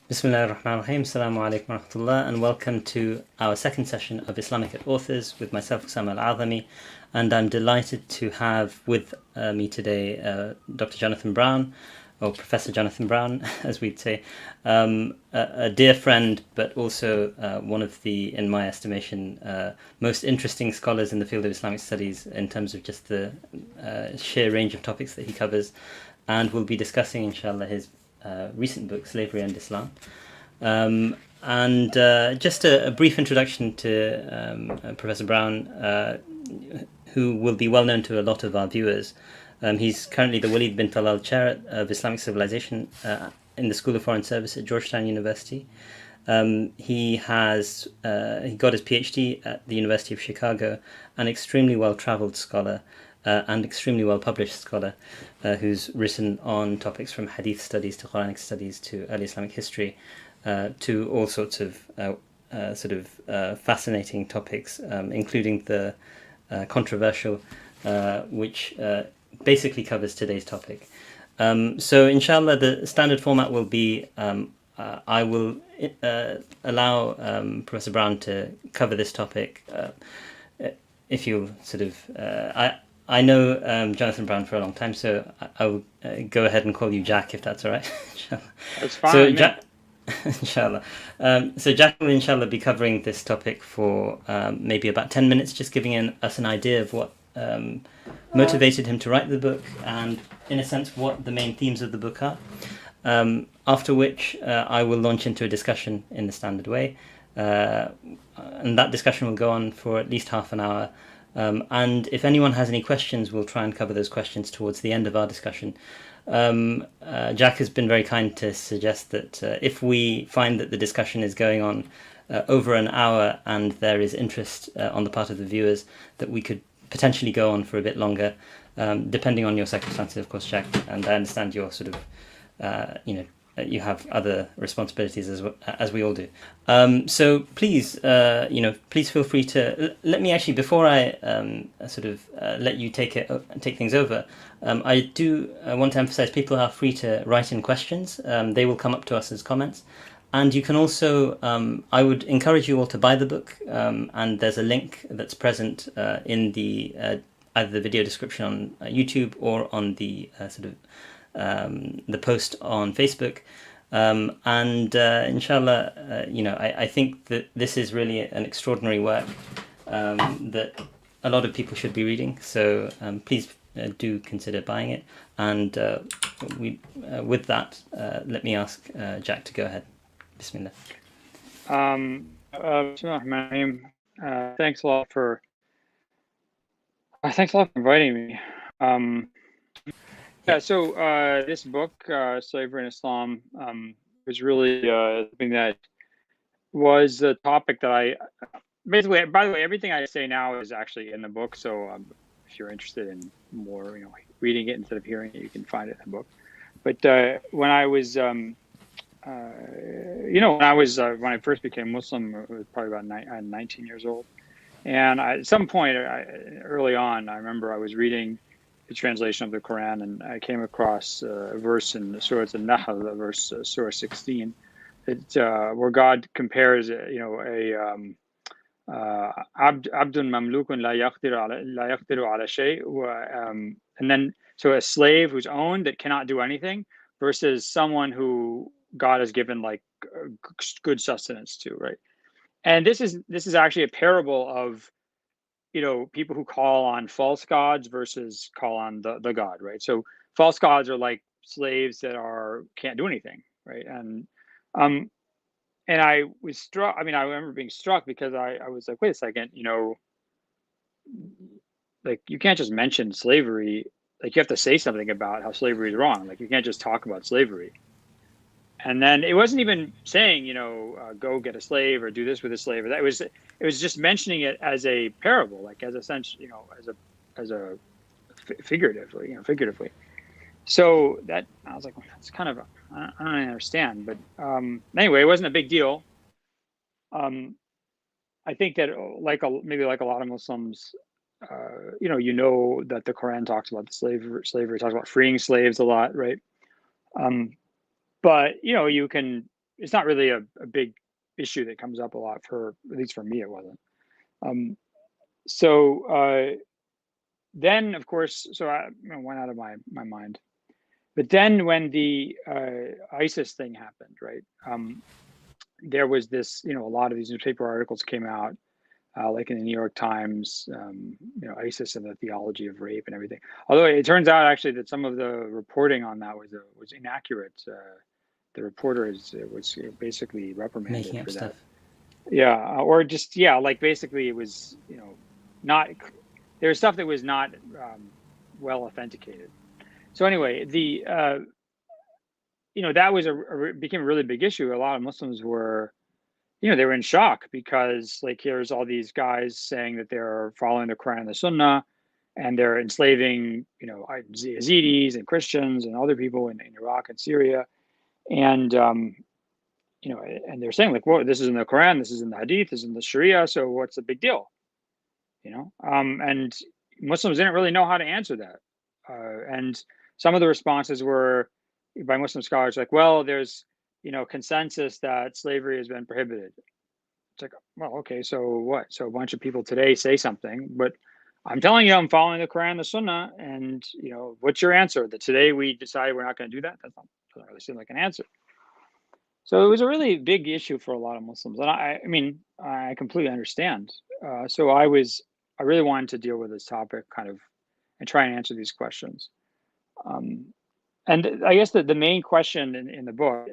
Bismillah ar-Rahman ar-Rahim. Assalamu alaikum wa rahmatullah, and welcome to our second session of Islamicate Authors with myself, Osama Al-Azami, and I'm delighted to have with me today Dr. Jonathan Brown, or Professor Jonathan Brown, as we'd say, a dear friend, but also one of the, in my estimation, most interesting scholars in the field of Islamic studies in terms of just the sheer range of topics that he covers, and we'll be discussing, inshallah, his recent book, Slavery and Islam. Just a brief introduction to Professor Brown, who will be well known to a lot of our viewers. He's currently the Walid bin Talal Chair of Islamic Civilization in the School of Foreign Service at Georgetown University. He got his PhD at the University of Chicago, an extremely well-traveled scholar and extremely well-published scholar who's written on topics from Hadith studies to Quranic studies to early Islamic history to all sorts of fascinating topics, including the controversial, which basically covers today's topic. So inshallah, the standard format will be I will allow Professor Brown to cover this topic. If you'll I know Jonathan Brown for a long time, so I will go ahead and call you Jack, if that's all right. That's fine. So Jack, inshallah. So Jack will inshallah be covering this topic for maybe about 10 minutes, just giving us an idea of what motivated him to write the book, and in a sense what the main themes of the book are. After which I will launch into a discussion in the standard way, and that discussion will go on for at least half an hour. And if anyone has any questions, we'll try and cover those questions towards the end of our discussion. Jack has been very kind to suggest that if we find that the discussion is going on over an hour and there is interest on the part of the viewers, that we could potentially go on for a bit longer, depending on your circumstances, of course, Jack. And I understand you're you have other responsibilities as we all do. So please, please feel free to let me actually, before I let you take things over. I do want to emphasize people are free to write in questions. They will come up to us as comments, and you can also. I would encourage you all to buy the book, and there's a link that's present in the either the video description on YouTube or on the the post on Facebook, inshallah, I think that this is really an extraordinary work that a lot of people should be reading. So please do consider buying it. And with that, let me ask Jack to go ahead. Bismillah. Thanks a lot for inviting me. Yeah, so this book, Slavery and Islam, was really something that was a topic that basically, by the way, everything I say now is actually in the book. So if you're interested in more, reading it instead of hearing it, you can find it in the book. But when I was, when I first became Muslim, it was probably about 19 years old. And at some point early on, I remember I was reading the translation of the Quran, and I came across a verse in Surah An-Nahl, verse Surah 16, where God compares, abdun mamlukun la yaqdiru ala shay, and then so a slave who's owned that cannot do anything, versus someone who God has given like good sustenance to, right? And this is actually a parable of people who call on false gods versus call on the God, right? So false gods are like slaves that can't do anything, right? And I was struck. I mean, I remember being struck because I was like, wait a second, like you can't just mention slavery. Like you have to say something about how slavery is wrong. Like you can't just talk about slavery. And then it wasn't even saying, go get a slave or do this with a slave. Or that it was just mentioning it as a parable, like as a sense, as a figuratively. So that I was like, well, that's kind of I don't really understand. But anyway, it wasn't a big deal. I think that maybe like a lot of Muslims, you know that the Quran talks about the slavery talks about freeing slaves a lot, right? Um, but you can. It's not really a big issue that comes up a lot for at least for me. It wasn't. Um, so then, of course, so I went out of my mind. But then when the ISIS thing happened, right? There was this, a lot of these newspaper articles came out, like in the New York Times, ISIS and the theology of rape and everything. Although it turns out actually that some of the reporting on that was inaccurate. The reporter was basically reprimanded Making up for stuff. that. Yeah, or just like basically it was not there was stuff that was not well authenticated. So anyway, the that was became a really big issue. A lot of Muslims were they were in shock because like here's all these guys saying that they're following the Quran and the Sunnah, and they're enslaving Yazidis and Christians and other people in Iraq and Syria, and and they're saying like, "Whoa, this is in the Quran, this is in the Hadith, this is in the Sharia, so what's the big deal?" And Muslims didn't really know how to answer that, and some of the responses were by Muslim scholars like, "Well, there's consensus that slavery has been prohibited." It's like, well, okay, so what? So a bunch of people today say something, but I'm telling you, I'm following the Quran, the Sunnah, and what's your answer? That today we decided we're not going to do that? Doesn't really seem like an answer. So it was a really big issue for a lot of Muslims, and I mean, I completely understand. So I really wanted to deal with this topic, kind of, and try and answer these questions. Um, and I guess the main question in the book,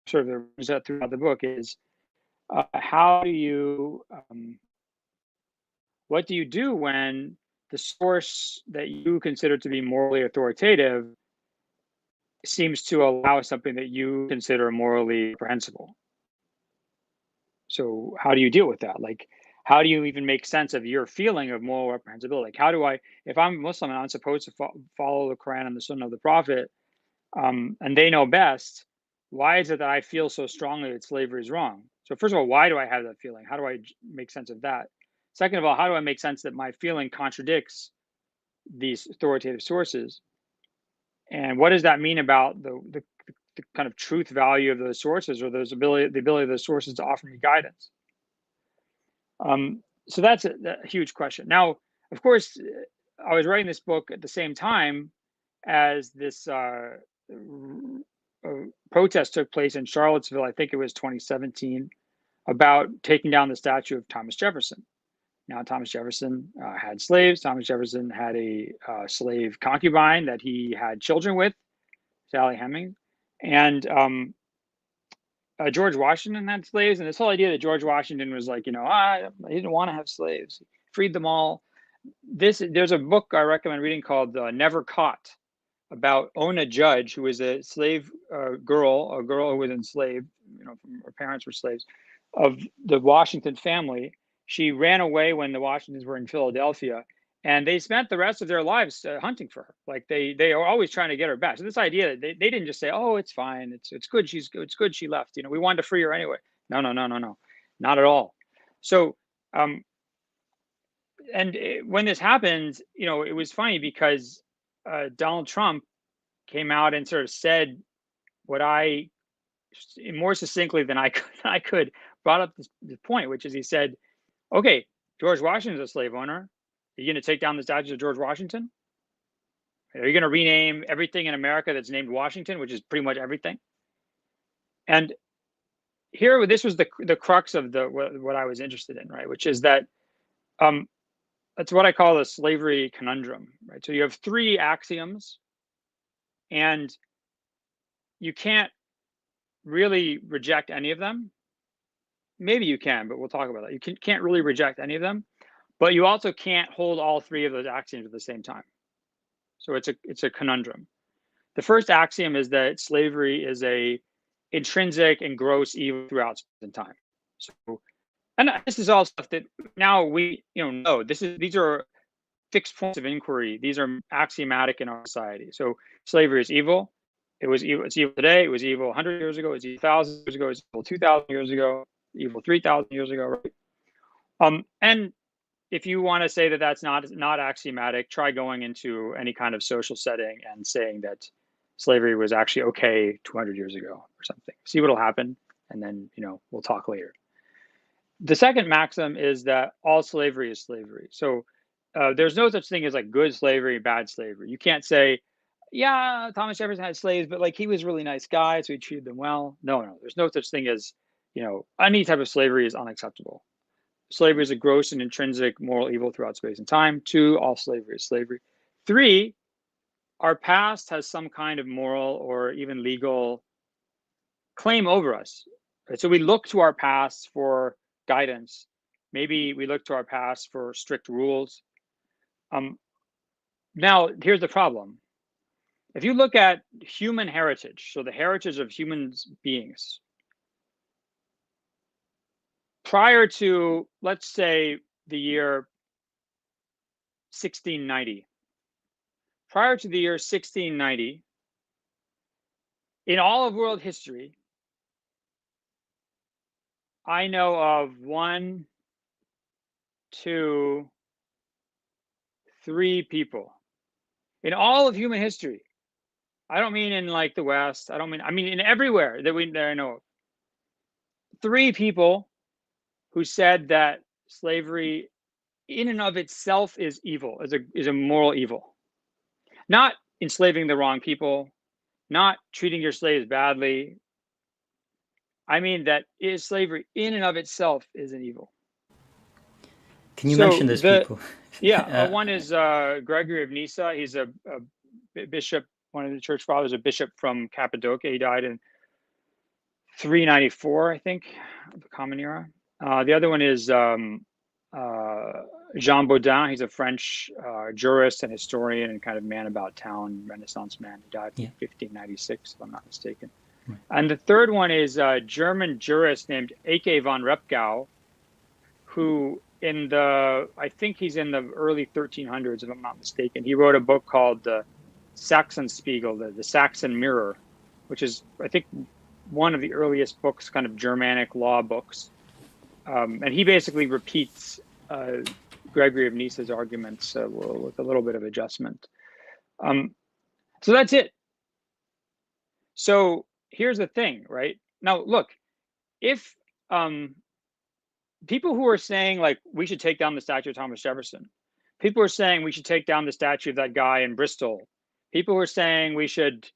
sort of throughout the book, is how do you what do you do when the source that you consider to be morally authoritative seems to allow something that you consider morally reprehensible? So how do you deal with that? Like, how do you even make sense of your feeling of moral reprehensibility? Like, how do I, if I'm Muslim and I'm supposed to follow the Quran and the Sunnah of the Prophet, and they know best, why is it that I feel so strongly that slavery is wrong? So first of all, why do I have that feeling? How do I make sense of that? Second of all, how do I make sense that my feeling contradicts these authoritative sources? And what does that mean about the kind of truth value of those sources, or the ability of those sources to offer me guidance? So that's a huge question. Now, of course, I was writing this book at the same time as this protest took place in Charlottesville. I think it was 2017, about taking down the statue of Thomas Jefferson. Now, Thomas Jefferson had slaves. Thomas Jefferson had a slave concubine that he had children with, Sally Hemings, and George Washington had slaves. And this whole idea that George Washington was like, he didn't want to have slaves, he freed them all. There's a book I recommend reading called Never Caught, about Ona Judge, who was a slave girl, a girl who was enslaved, her parents were slaves, of the Washington family. She ran away when the Washingtons were in Philadelphia, and they spent the rest of their lives hunting for her. Like they are always trying to get her back. So this idea that they didn't just say, "Oh, it's fine, it's good, it's good she left. We wanted to free her anyway." No, no, no, no, no, not at all. So and when this happened, it was funny because Donald Trump came out and sort of said what I, more succinctly than I could, brought up this point, which is he said, "Okay, George Washington's a slave owner. Are you going to take down the statue of George Washington? Are you going to rename everything in America that's named Washington, which is pretty much everything?" And here, this was the crux of what I was interested in, right? Which is that that's what I call the slavery conundrum, right? So you have three axioms, and you can't really reject any of them. Maybe you can, but we'll talk about that. You can't really reject any of them, but you also can't hold all three of those axioms at the same time. So it's a conundrum. The first axiom is that slavery is a intrinsic and gross evil throughout space and time. So, and this is all stuff that now we know. These are fixed points of inquiry. These are axiomatic in our society. So slavery is evil. It was evil. It's evil today. It was evil 100 years ago. It was evil 1,000 years ago. It was evil 2,000 years ago. Evil 3,000 years ago. Right? And if you want to say that that's not axiomatic, try going into any kind of social setting and saying that slavery was actually okay 200 years ago or something. See what'll happen, and then we'll talk later. The second maxim is that all slavery is slavery. So there's no such thing as like good slavery, bad slavery. You can't say, yeah, Thomas Jefferson had slaves, but like he was a really nice guy, so he treated them well. No, there's no such thing as, any type of slavery is unacceptable. Slavery is a gross and intrinsic moral evil throughout space and time. 2, all slavery is slavery. 3, our past has some kind of moral or even legal claim over us. Right? So we look to our past for guidance. Maybe we look to our past for strict rules. Now, here's the problem. If you look at human heritage, so the heritage of human beings, prior to, let's say, the year 1690, prior to the year 1690, in all of world history, I know of 1, 2, 3 people in all of human history. I don't mean in like the West. I mean in everywhere that I know of. 3 people who said that slavery in and of itself is evil, is a moral evil. Not enslaving the wrong people, not treating your slaves badly. I mean that slavery in and of itself is an evil. Can you mention those people? Yeah, one is Gregory of Nyssa. He's a bishop, one of the church fathers, a bishop from Cappadocia. He died in 394, I think, of the Common Era. The other one is Jean Baudin. He's a French jurist and historian and kind of man about town, Renaissance man. He died in 1596, if I'm not mistaken. Right. And the third one is a German jurist named Eke von Repgau, who I think he's in the early 1300s, if I'm not mistaken. He wrote a book called the Saxenspiegel, the Saxon Mirror, which is, I think, one of the earliest books, kind of Germanic law books. And he basically repeats Gregory of Nyssa's arguments with a little bit of adjustment. So that's it. So here's the thing, right? Now, look, if people who are saying like we should take down the statue of Thomas Jefferson, people are saying we should take down the statue of that guy in Bristol, people are saying we should,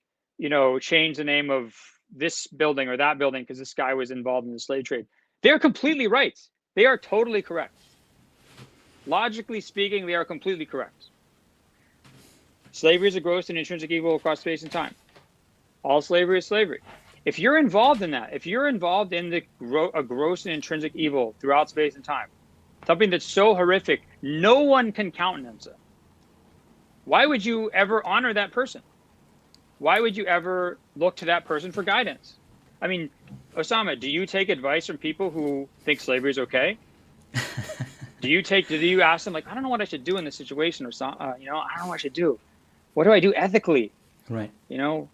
change the name of this building or that building because this guy was involved in the slave trade. They're completely right. They are totally correct. Logically speaking, they are completely correct. Slavery is a gross and intrinsic evil across space and time. All slavery is slavery. If you're involved in that, if you're involved in a gross and intrinsic evil throughout space and time, something that's so horrific, no one can countenance it. Why would you ever honor that person? Why would you ever look to that person for guidance? I mean, Osama, do you take advice from people who think slavery is okay? Do you ask them like, I don't know what I should do in this situation, or I don't know what I should do. What do I do ethically? Right.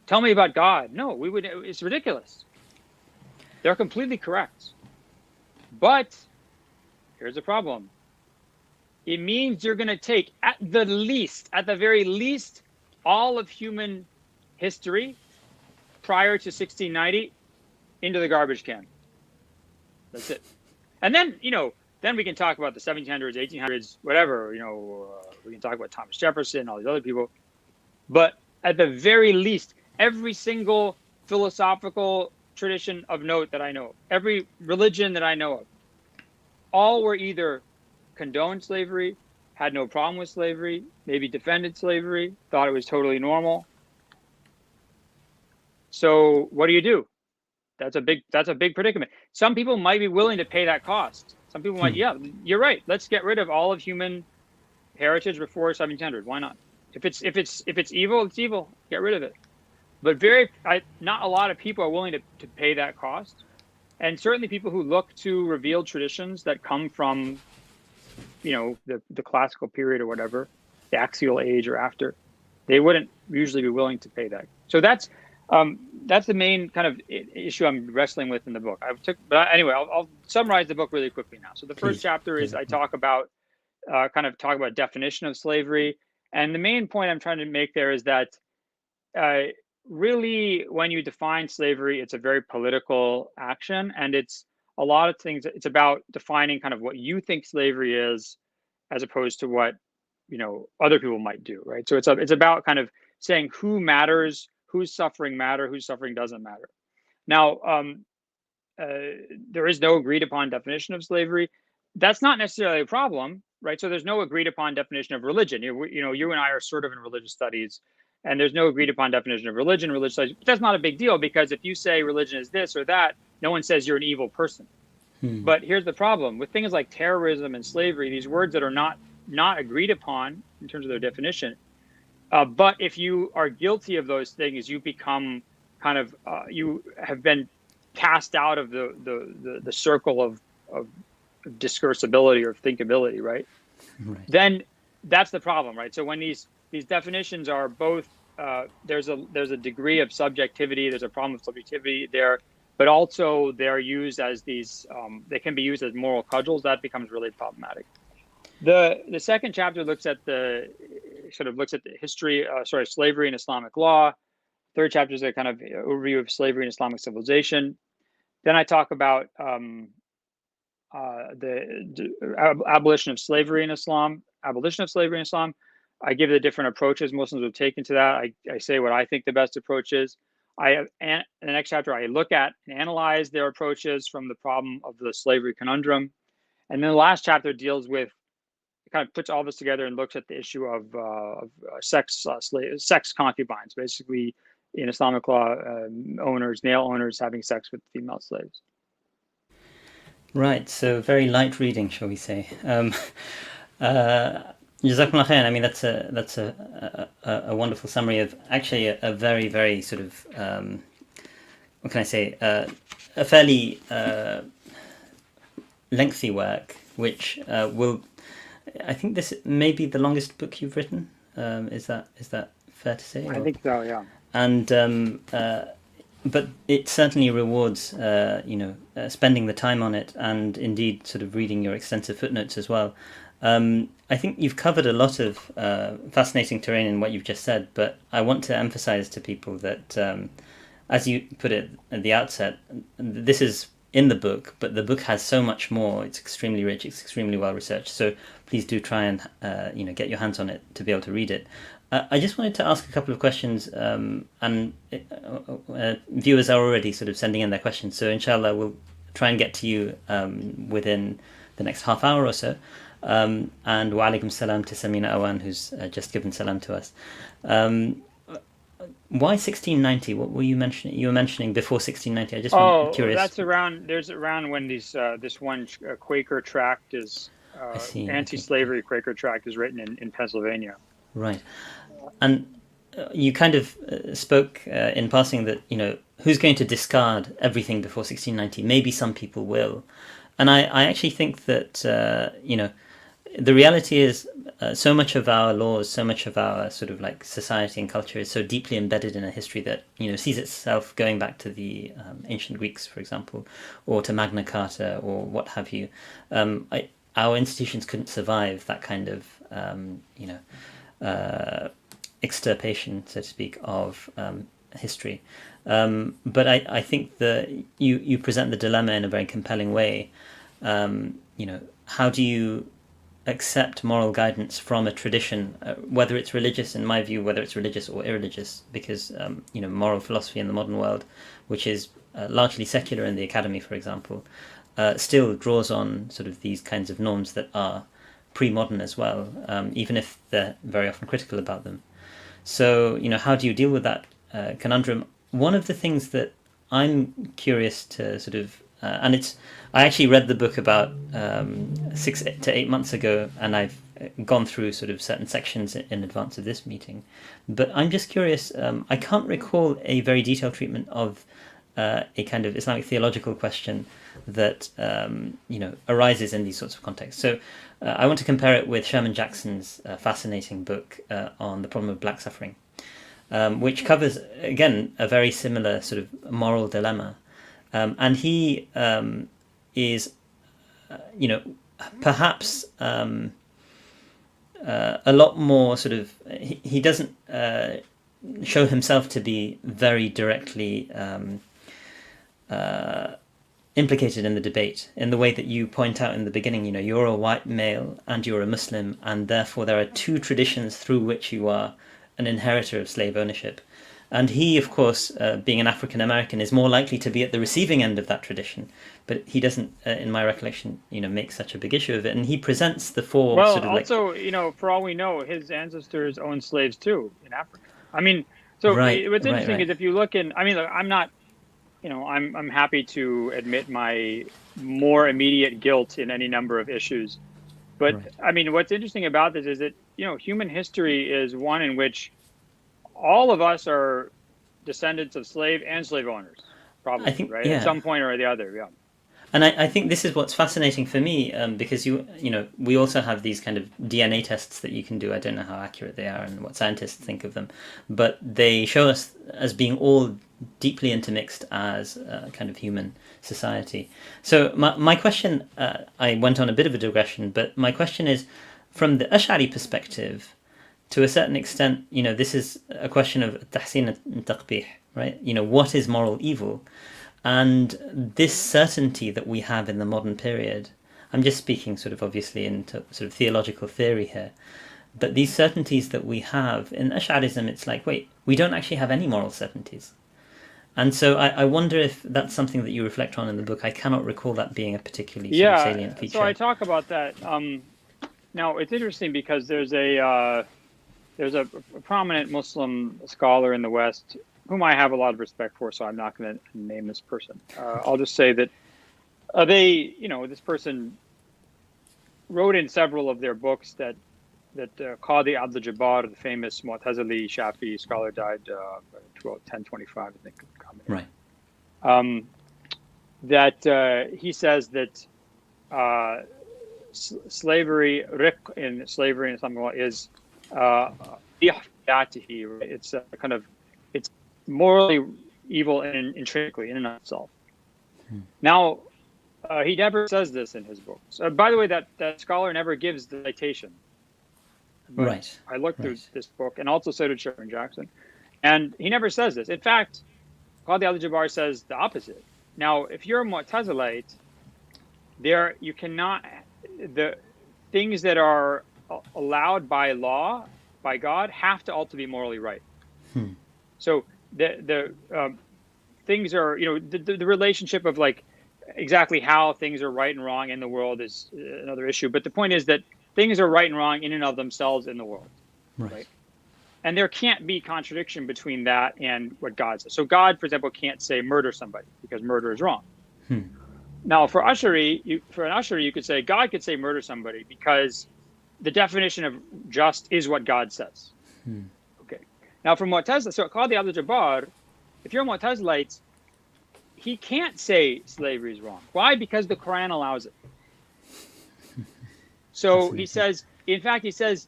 Tell me about God. No, it's ridiculous. They're completely correct. But here's the problem. It means you're going to take at the very least, all of human history prior to 1690 into the garbage can. That's it. And then, then we can talk about the 1700s, 1800s, whatever, we can talk about Thomas Jefferson, all these other people. But at the very least, every single philosophical tradition of note that I know of, every religion that I know of, all were either condoned slavery, had no problem with slavery, maybe defended slavery, thought it was totally normal. So what do? That's a big predicament. Some people might be willing to pay that cost. Some people might, yeah, you're right. Let's get rid of all of human heritage before 1700. Why not? If it's evil, it's evil. Get rid of it. But not a lot of people are willing to pay that cost. And certainly people who look to revealed traditions that come from, the classical period or whatever, the axial age or after, they wouldn't usually be willing to pay that. So that's the main kind of issue I'm wrestling with in the book. But anyway, I'll summarize the book really quickly now. So the first chapter is I talk about kind of talk about definition of slavery. And the main point I'm trying to make there is that uh, really, when you define slavery, it's a very political action, and it's a lot of things. It's about defining kind of what you think slavery is, as opposed to what other people might do, right? So it's about kind of saying who matters, whose suffering matter, whose suffering doesn't matter. Now, there is no agreed upon definition of slavery. That's not necessarily a problem, right? So there's no agreed upon definition of religion. You and I are sort of in religious studies, and there's no agreed upon definition of religion, religious studies. But that's not a big deal, because if you say religion is this or that, no one says you're an evil person. But here's the problem with things like terrorism and slavery, these words that are not agreed upon in terms of their definition. But if you are guilty of those things, you become kind of you have been cast out of the circle of discursability or thinkability, right? Right. Then that's the problem, right? So when these definitions are both there's a degree of subjectivity, there's a problem of subjectivity there, but also they're used as these they can be used as moral cudgels. That becomes really problematic. The second chapter looks at the history, slavery in Islamic law. Third chapter is a kind of overview of slavery in Islamic civilization. Then I talk about the abolition of slavery in Islam. I give the different approaches Muslims have taken to that. I say what I think the best approach is. In the next chapter, I look at and analyze their approaches from the problem of the slavery conundrum. And then the last chapter deals with, kind of puts all this together and looks at the issue of sex concubines, basically in Islamic law, male owners having sex with female slaves. Right, so very light reading, shall we say? Jazakumullah khair. I mean, that's a wonderful summary of actually a very, very sort of what can I say, a fairly lengthy work, which will, I think this may be the longest book you've written. Is that fair to say? I think so, yeah. And but it certainly rewards, spending the time on it, and indeed sort of reading your extensive footnotes as well. I think you've covered a lot of fascinating terrain in what you've just said, but I want to emphasize to people that, as you put it at the outset, this is in the book, but the book has so much more. It's extremely rich, it's extremely well researched. So please do try and get your hands on it to be able to read it. I just wanted to ask a couple of questions, and viewers are already sort of sending in their questions. So inshallah, we'll try and get to you within the next half hour or so. And wa alaikum salam to Samina Awan, who's just given salam to us. Why 1690? What were you mentioning? You were mentioning before 1690. I just am curious. That's around. There's around when these this one Quaker tract is anti-slavery Quaker tract is written in Pennsylvania. Right, and you kind of spoke in passing that who's going to discard everything before 1690? Maybe some people will, and I actually think that the reality is so much of our laws, so much of our sort of like society and culture is so deeply embedded in a history that sees itself going back to the ancient Greeks, for example, or to Magna Carta or what have you. Our institutions couldn't survive that kind of extirpation, so to speak, of history. But I think that you present the dilemma in a very compelling way. How do you accept moral guidance from a tradition, whether it's religious, in my view, whether it's religious or irreligious, because moral philosophy in the modern world, which is largely secular in the academy, for example, still draws on sort of these kinds of norms that are pre-modern as well, even if they're very often critical about them. So how do you deal with that conundrum? One of the things that I'm curious to sort of I actually read the book about 6 to 8 months ago, and I've gone through sort of certain sections in advance of this meeting. But I'm just curious, I can't recall a very detailed treatment of a kind of Islamic theological question that arises in these sorts of contexts. So I want to compare it with Sherman Jackson's fascinating book on the problem of black suffering, which covers, again, a very similar sort of moral dilemma. And he is, perhaps a lot more sort of, he doesn't show himself to be very directly implicated in the debate in the way that you point out in the beginning. You're a white male and you're a Muslim, and therefore there are two traditions through which you are an inheritor of slave ownership. And he, of course, being an African American, is more likely to be at the receiving end of that tradition. But he doesn't, in my recollection, make such a big issue of it. And he presents the four Well, sort of also, for all we know, his ancestors owned slaves too in Africa. I mean, so right, what's right, interesting right. is if you look in, I mean, look, I'm not, I'm happy to admit my more immediate guilt in any number of issues. But Right. I mean, what's interesting about this is that, human history is one in which all of us are descendants of slave and slave owners, I probably, think, right? At yeah. some point or the other, yeah. And I think this is what's fascinating for me, because we also have these kind of DNA tests that you can do. I don't know how accurate they are and what scientists think of them, but they show us as being all deeply intermixed as a kind of human society. So my question, I went on a bit of a digression, but my question is, from the Ash'ari perspective, to a certain extent, this is a question of tahsin and taqbih, right? What is moral evil? And this certainty that we have in the modern period, I'm just speaking sort of obviously into sort of theological theory here, but these certainties that we have in Ash'arism, it's like, wait, we don't actually have any moral certainties. And so I wonder if that's something that you reflect on in the book. I cannot recall that being a particularly sort of salient feature. So I talk about that. Now it's interesting because there's a prominent Muslim scholar in the West whom I have a lot of respect for, so I'm not going to name this person. I'll just say that this person wrote in several of their books that Qadi Abdul Jabbar, the famous Mu'tazili Shafi scholar, died 1025, I think. Right. That he says that slavery, riq in slavery in Islamic law, is it's kind of, it's morally evil and intrinsically in and of itself. Now, he never says this in his books. By the way, that scholar never gives the citation. But Right. I looked through this book, and also so did Sharon Jackson, and he never says this. In fact, Qadi al-Jabbar says the opposite. Now, if you're a Mu'tazilite, you cannot, the things that are allowed by law, by God, have to also be morally right. So the things are, the relationship of like exactly how things are right and wrong in the world is another issue. But the point is that things are right and wrong in and of themselves in the world. Right? And there can't be contradiction between that and what God says. So God, for example, can't say murder somebody because murder is wrong. Now, for an Ash'ari, you could say God could say murder somebody because the definition of just is what God says. Okay. Now, for Mu'tazila, so Qadi Abdul Jabbar, if you're a Mu'tazilite, he can't say slavery is wrong. Why? Because the Quran allows it. So he says, in fact, he says,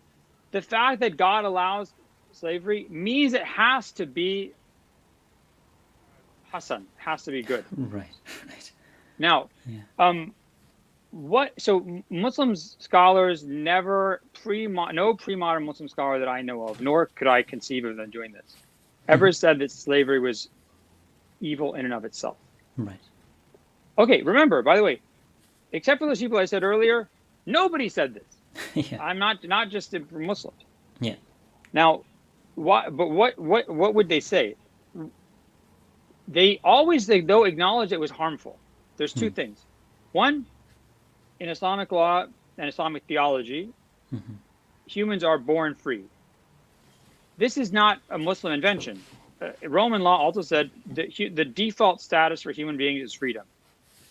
the fact that God allows slavery means it has to be Hasan, has to be good. Right. Now, so Muslim scholars never, no pre-modern Muslim scholar that I know of, nor could I conceive of them doing this, ever said that slavery was evil in and of itself. Right. Okay, remember, by the way, except for those people I said earlier, nobody said this. I'm not just for Muslims. Yeah. Now, what would they say? They always, though, acknowledge it was harmful. There's two things. One, in Islamic law and Islamic theology, humans are born free. This is not a Muslim invention. Roman law also said that the default status for human beings is freedom.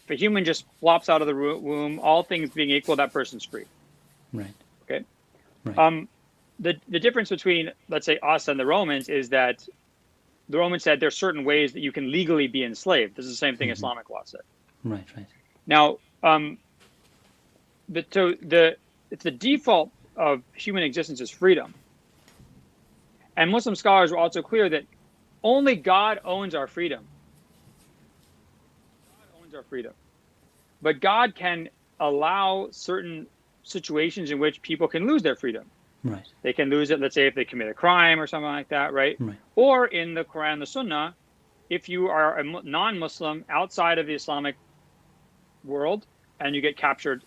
If a human just flops out of the womb, all things being equal, that person's free. Right. Okay. Right. The difference between, let's say, us and the Romans is that the Romans said there's certain ways that you can legally be enslaved. This is the same thing Islamic law said. Right. Now, it's the default of human existence is freedom. And Muslim scholars were also clear that only God owns our freedom. God owns our freedom. But God can allow certain situations in which people can lose their freedom. Right. They can lose it, let's say, if they commit a crime or something like that, right? Right. Or in the Quran, the Sunnah, if you are a non-Muslim outside of the Islamic world and you get captured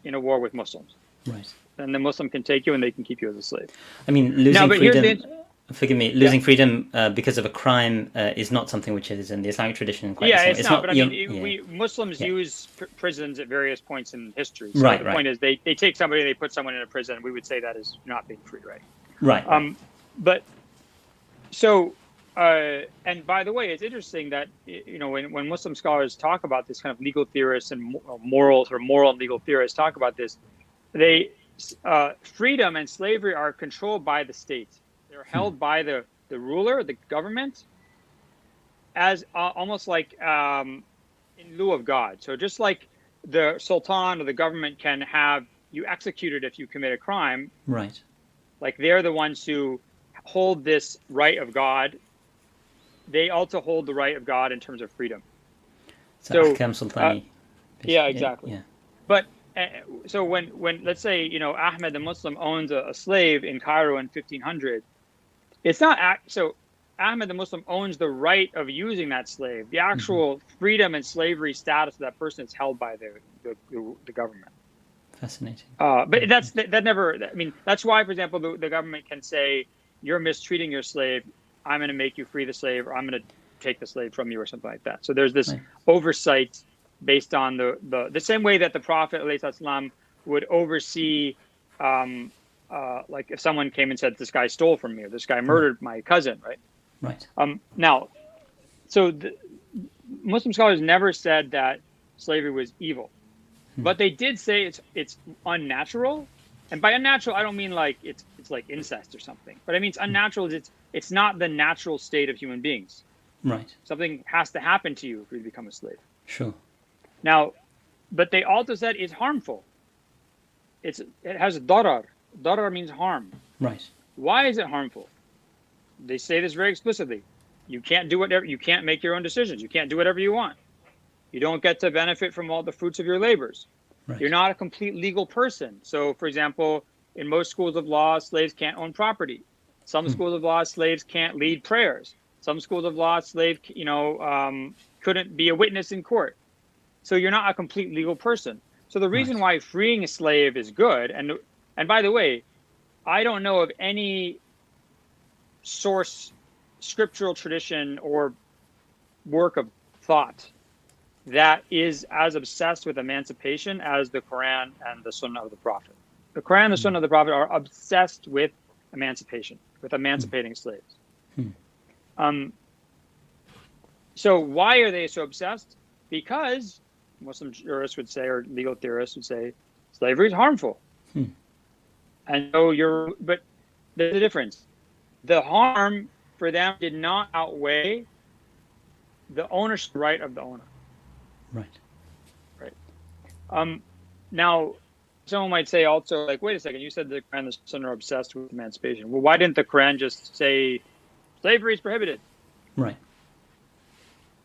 in a war with Muslims, Right. then the Muslim can take you and they can keep you as a slave. I mean, Now, losing but here's freedom. the Forgive me. Losing freedom because of a crime is not something which is in the Islamic tradition quite the yeah, same. it's not. But I mean, yeah. we Muslims Yeah. use prisons at various points in history. So Right, the right. point is, they take somebody, they put someone in a prison. We would say that is not being free, right? Right. Right. But so, and by the way, it's interesting that when Muslim scholars talk about this, kind of legal theorists and moral and legal theorists talk about this, they freedom and slavery are controlled by the state. They're held by the ruler, the government, as almost like in lieu of God. So just like the sultan or the government can have you executed if you commit a crime, Right. like they're the ones who hold this right of God. They also hold the right of God in terms of freedom. So Ahkam Sultani. Yeah, exactly. Yeah. But so when let's say Ahmed the Muslim owns a slave in Cairo in 1500, it's not so Ahmed the Muslim owns the right of using that slave. The actual freedom and slavery status of that person is held by the government. Fascinating. But that never. I mean, that's why, for example, the government can say you're mistreating your slave. I'm going to make you free the slave, or I'm going to take the slave from you, or something like that. So there's this oversight based on the same way that the Prophet ﷺ would oversee, like if someone came and said, this guy stole from me, or this guy murdered my cousin, right? Right. Now, so the Muslim scholars never said that slavery was evil, but they did say it's unnatural. And by unnatural, I don't mean like it's like incest or something, but I mean it's unnatural. It's not the natural state of human beings. Right. Something has to happen to you for you to become a slave. Sure. Now, but they also said it's harmful. It has darar. Darar means harm. Right. Why is it harmful? They say this very explicitly. You can't do whatever. You can't make your own decisions. You can't do whatever you want. You don't get to benefit from all the fruits of your labors. Right. You're not a complete legal person. So, for example, in most schools of law, slaves can't own property. Some schools of law, slaves can't lead prayers. Some schools of law, slave, couldn't be a witness in court. So you're not a complete legal person. So the reason why freeing a slave is good, and by the way, I don't know of any source, scriptural tradition, or work of thought that is as obsessed with emancipation as the Quran and the Sunnah of the Prophet. The Quran and the Sunnah of the Prophet are obsessed with emancipation, with emancipating slaves. So why are they so obsessed? Because Muslim jurists would say, or legal theorists would say, slavery is harmful. And so but there's a difference. The harm for them did not outweigh the ownership right of the owner. Right. Now, someone might say also, like, wait a second, you said the Quran and the Sunnah are obsessed with emancipation. Well, why didn't the Quran just say slavery is prohibited? Right.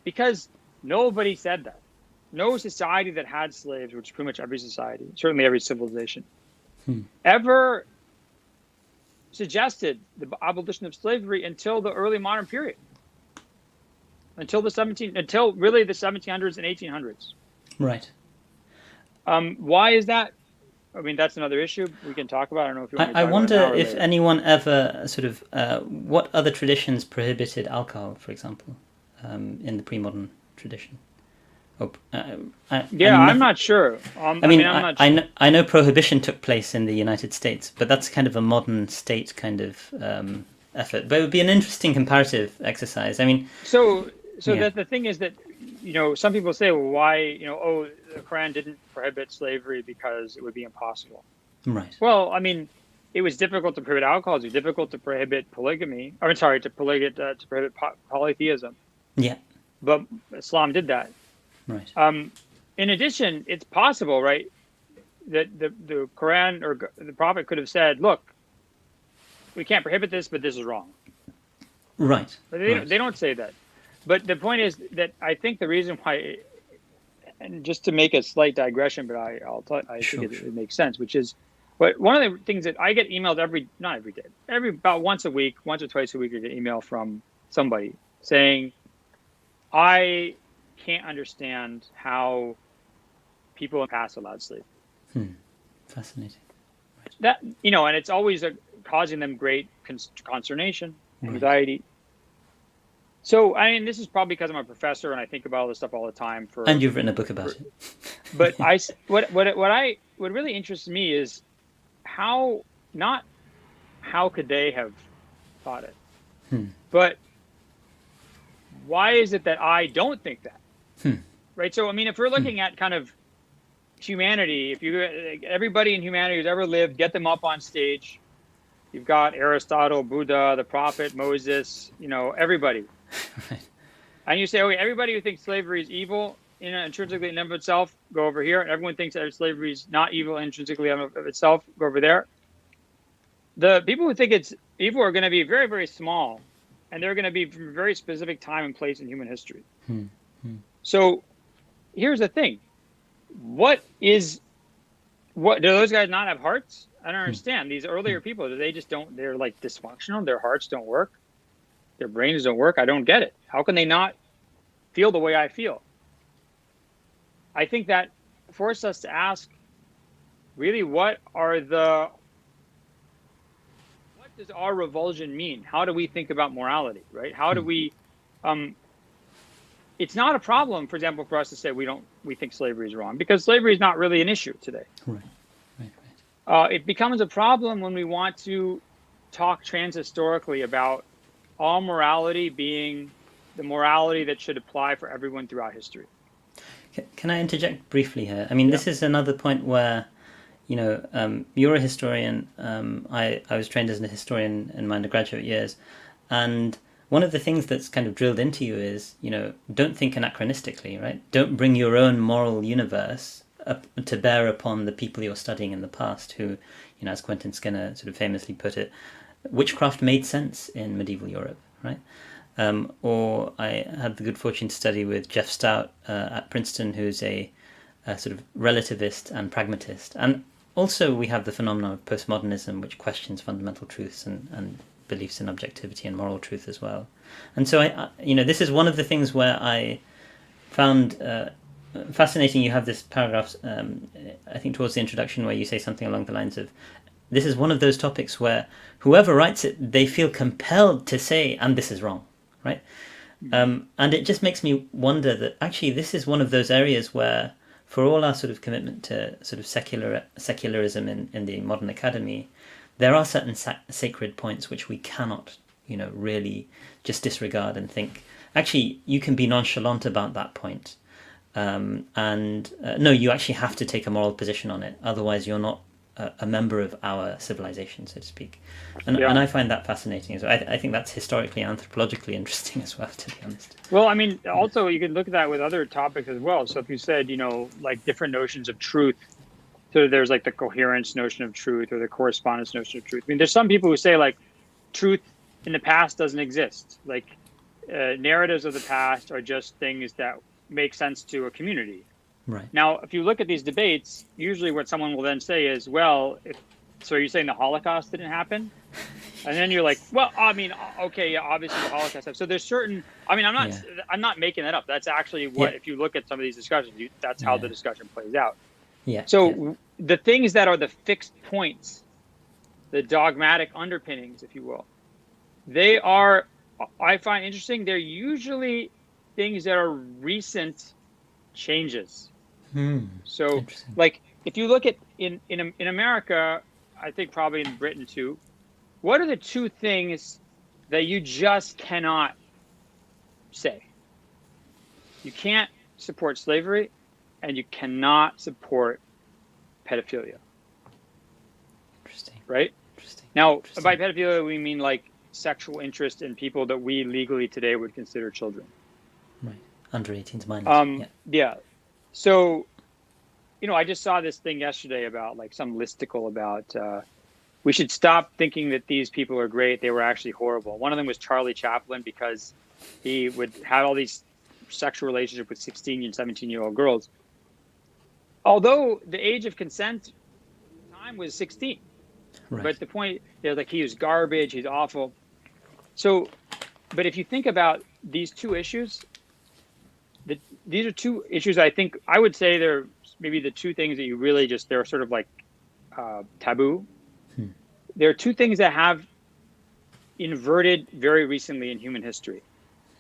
Because nobody said that. No society that had slaves, which is pretty much every society, certainly every civilization, ever suggested the abolition of slavery until the early modern period. Until really the 1700s and 1800s. Right. Why is that? I mean, that's another issue we can talk about. I don't know if you want to I talk wonder about it now or if later. anyone ever sort of what other traditions prohibited alcohol, for example, in the pre-modern tradition. I'm not sure. I'm not sure. I know prohibition took place in the United States, but that's kind of a modern state kind of effort. But it would be an interesting comparative exercise. I mean, so the thing is that some people say, well, why the Quran didn't prohibit slavery because it would be impossible. Right. Well, I mean, it was difficult to prohibit alcohol. It was difficult to prohibit polygamy. To prohibit polytheism. Yeah. But Islam did that. Right. In addition, it's possible, right, that the Quran or the Prophet could have said, look, we can't prohibit this, but this is wrong. Right. But they don't say that. But the point is that I think the reason why, and just to make a slight digression, but I think it makes sense, which is But one of the things that I get emailed not every day, about once a week, once or twice a week, I get email from somebody saying, I can't understand how people in the past allowed slavery. Fascinating. That, and it's always causing them great consternation, anxiety. So, I mean, this is probably because I'm a professor and I think about all this stuff all the time. And you've written a book about it. But what really interests me is not how could they have thought it, but why is it that I don't think that? Right. So, I mean, if we're looking at kind of humanity, everybody in humanity who's ever lived, get them up on stage. You've got Aristotle, Buddha, the prophet, Moses, everybody. Right. And you say, okay, everybody who thinks slavery is evil intrinsically in and of itself, go over here. And everyone thinks that slavery is not evil intrinsically in and of itself, go over there. The people who think it's evil are going to be very, very small, and they're going to be from a very specific time and place in human history. So here's the thing. Do those guys not have hearts? I don't understand. These earlier people, they're like dysfunctional. Their hearts don't work. Their brains don't work. I don't get it. How can they not feel the way I feel? I think that forced us to ask, really, what does our revulsion mean? How do we think about morality, right? How do we, it's not a problem, for example, for us to say we think slavery is wrong, because slavery is not really an issue today. Right. It becomes a problem when we want to talk transhistorically about all morality being the morality that should apply for everyone throughout history. Can I interject briefly here? I mean, This is another point where, you're a historian. I was trained as a historian in my undergraduate years. And one of the things that's kind of drilled into you is, don't think anachronistically, right? Don't bring your own moral universe to bear upon the people you're studying in the past who, as Quentin Skinner sort of famously put it, witchcraft made sense in medieval Europe, right? Or I had the good fortune to study with Jeff Stout at Princeton, who's a sort of relativist and pragmatist. And also we have the phenomenon of postmodernism, which questions fundamental truths and beliefs in objectivity and moral truth as well. And so, this is one of the things where I found fascinating. You have this paragraph, I think towards the introduction, where you say something along the lines of, this is one of those topics where whoever writes it, they feel compelled to say, and this is wrong, right? And it just makes me wonder that actually this is one of those areas where, for all our sort of commitment to sort of secularism in the modern academy, there are certain sacred points which we cannot, really just disregard and think, actually, you can be nonchalant about that point. No, you actually have to take a moral position on it. Otherwise, you're not a member of our civilization, so to speak. And I find that fascinating as well. I think that's historically, anthropologically interesting as well, to be honest. Well, I mean, also you can look at that with other topics as well. So if you said, like different notions of truth, so there's like the coherence notion of truth or the correspondence notion of truth. I mean, there's some people who say like truth in the past doesn't exist. Like narratives of the past are just things that make sense to a community. Right. Now, if you look at these debates, usually what someone will then say is, well, so are you saying the Holocaust didn't happen? And then you're like, well, I mean, okay, yeah, obviously the Holocaust happened. So there's certain, I mean, I'm not making that up. That's actually what, if you look at some of these discussions, that's how the discussion plays out. Yeah. So the things that are the fixed points, the dogmatic underpinnings, if you will, they are, I find interesting, they're usually things that are recent changes. So like if you look at in America, I think probably in Britain too, what are the two things that you just cannot say? You can't support slavery and you cannot support pedophilia. Interesting. Right? Interesting. Now, by pedophilia, we mean like sexual interest in people that we legally today would consider children. Right. Under 18s minors. Yeah. So, I just saw this thing yesterday about like some listicle about we should stop thinking that these people are great. They were actually horrible. One of them was Charlie Chaplin, because he would have all these sexual relationships with 16 and 17-year-old girls. Although the age of consent time was 16. Right. But the point is, like, he was garbage, he's awful. So, but if you think about these two issues, these are two issues I think I would say they're maybe the two things that you really just, they're sort of like taboo. There are two things that have inverted very recently in human history.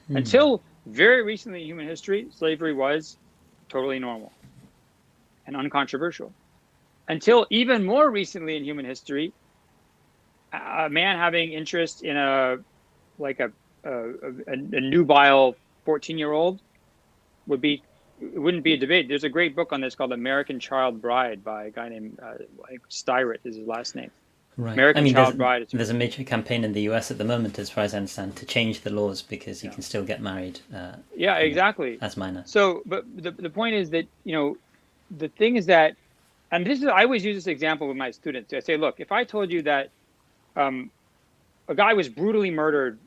Until very recently in human history, slavery was totally normal and uncontroversial. Until even more recently in human history, a man having interest in a nubile 14-year-old wouldn't be a debate. There's a great book on this called American Child Bride by a guy named Styrett is his last name. Right. American Child Bride. There's a major campaign in the US at the moment, as far as I understand, to change the laws because you can still get married. Exactly. As minor. So, but the point is that, the thing is that, and this is, I always use this example with my students. I say, look, if I told you that a guy was brutally murdered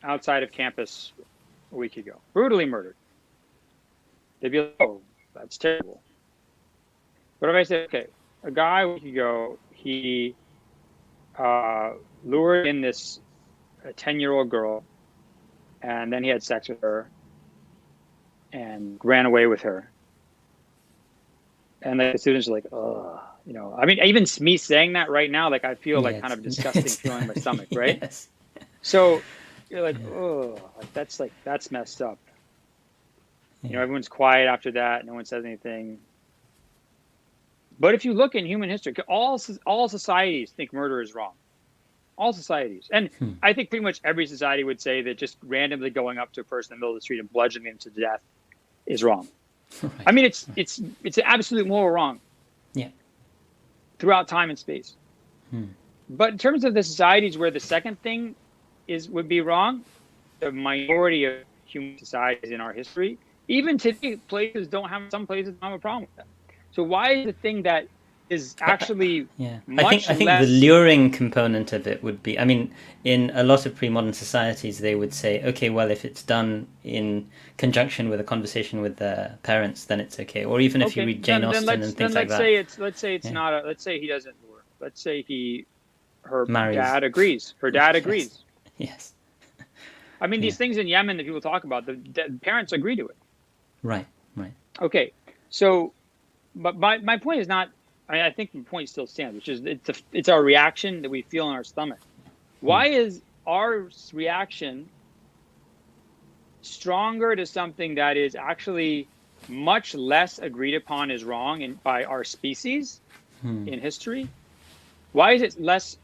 outside of campus a week ago, brutally murdered, they'd be like, oh, that's terrible. But if I say, okay, a guy a week ago, he lured in this 10-year-old girl, and then he had sex with her and ran away with her. And like the students are like, oh, I mean, even me saying that right now, like I feel like kind of disgusting feeling in my stomach, right? Yes. So you're like, oh, that's messed up. Everyone's quiet after that. No one says anything. But if you look in human history, all societies think murder is wrong. All societies. And I think pretty much every society would say that just randomly going up to a person in the middle of the street and bludgeoning them to death is wrong. Right. I mean, it's an absolute moral wrong. Yeah. Throughout time and space. But in terms of the societies where the second thing would be wrong, the minority of human societies in our history, even today, some places don't have a problem with that. So why is the thing that is actually I think the luring component of it would be, I mean, in a lot of pre-modern societies, they would say, okay, well, if it's done in conjunction with a conversation with their parents, then it's okay. Or even if you read Jane Austen and things like that. Let's say it's not let's say he doesn't lure. Let's say her marries. Dad agrees. Her dad agrees. Yes. I mean, these things in Yemen that people talk about, the parents agree to it. Right. Okay. So, but my point is not, I think the point still stands, which is it's our reaction that we feel in our stomach. Why is our reaction stronger to something that is actually much less agreed upon as wrong by our species in history? Why is it less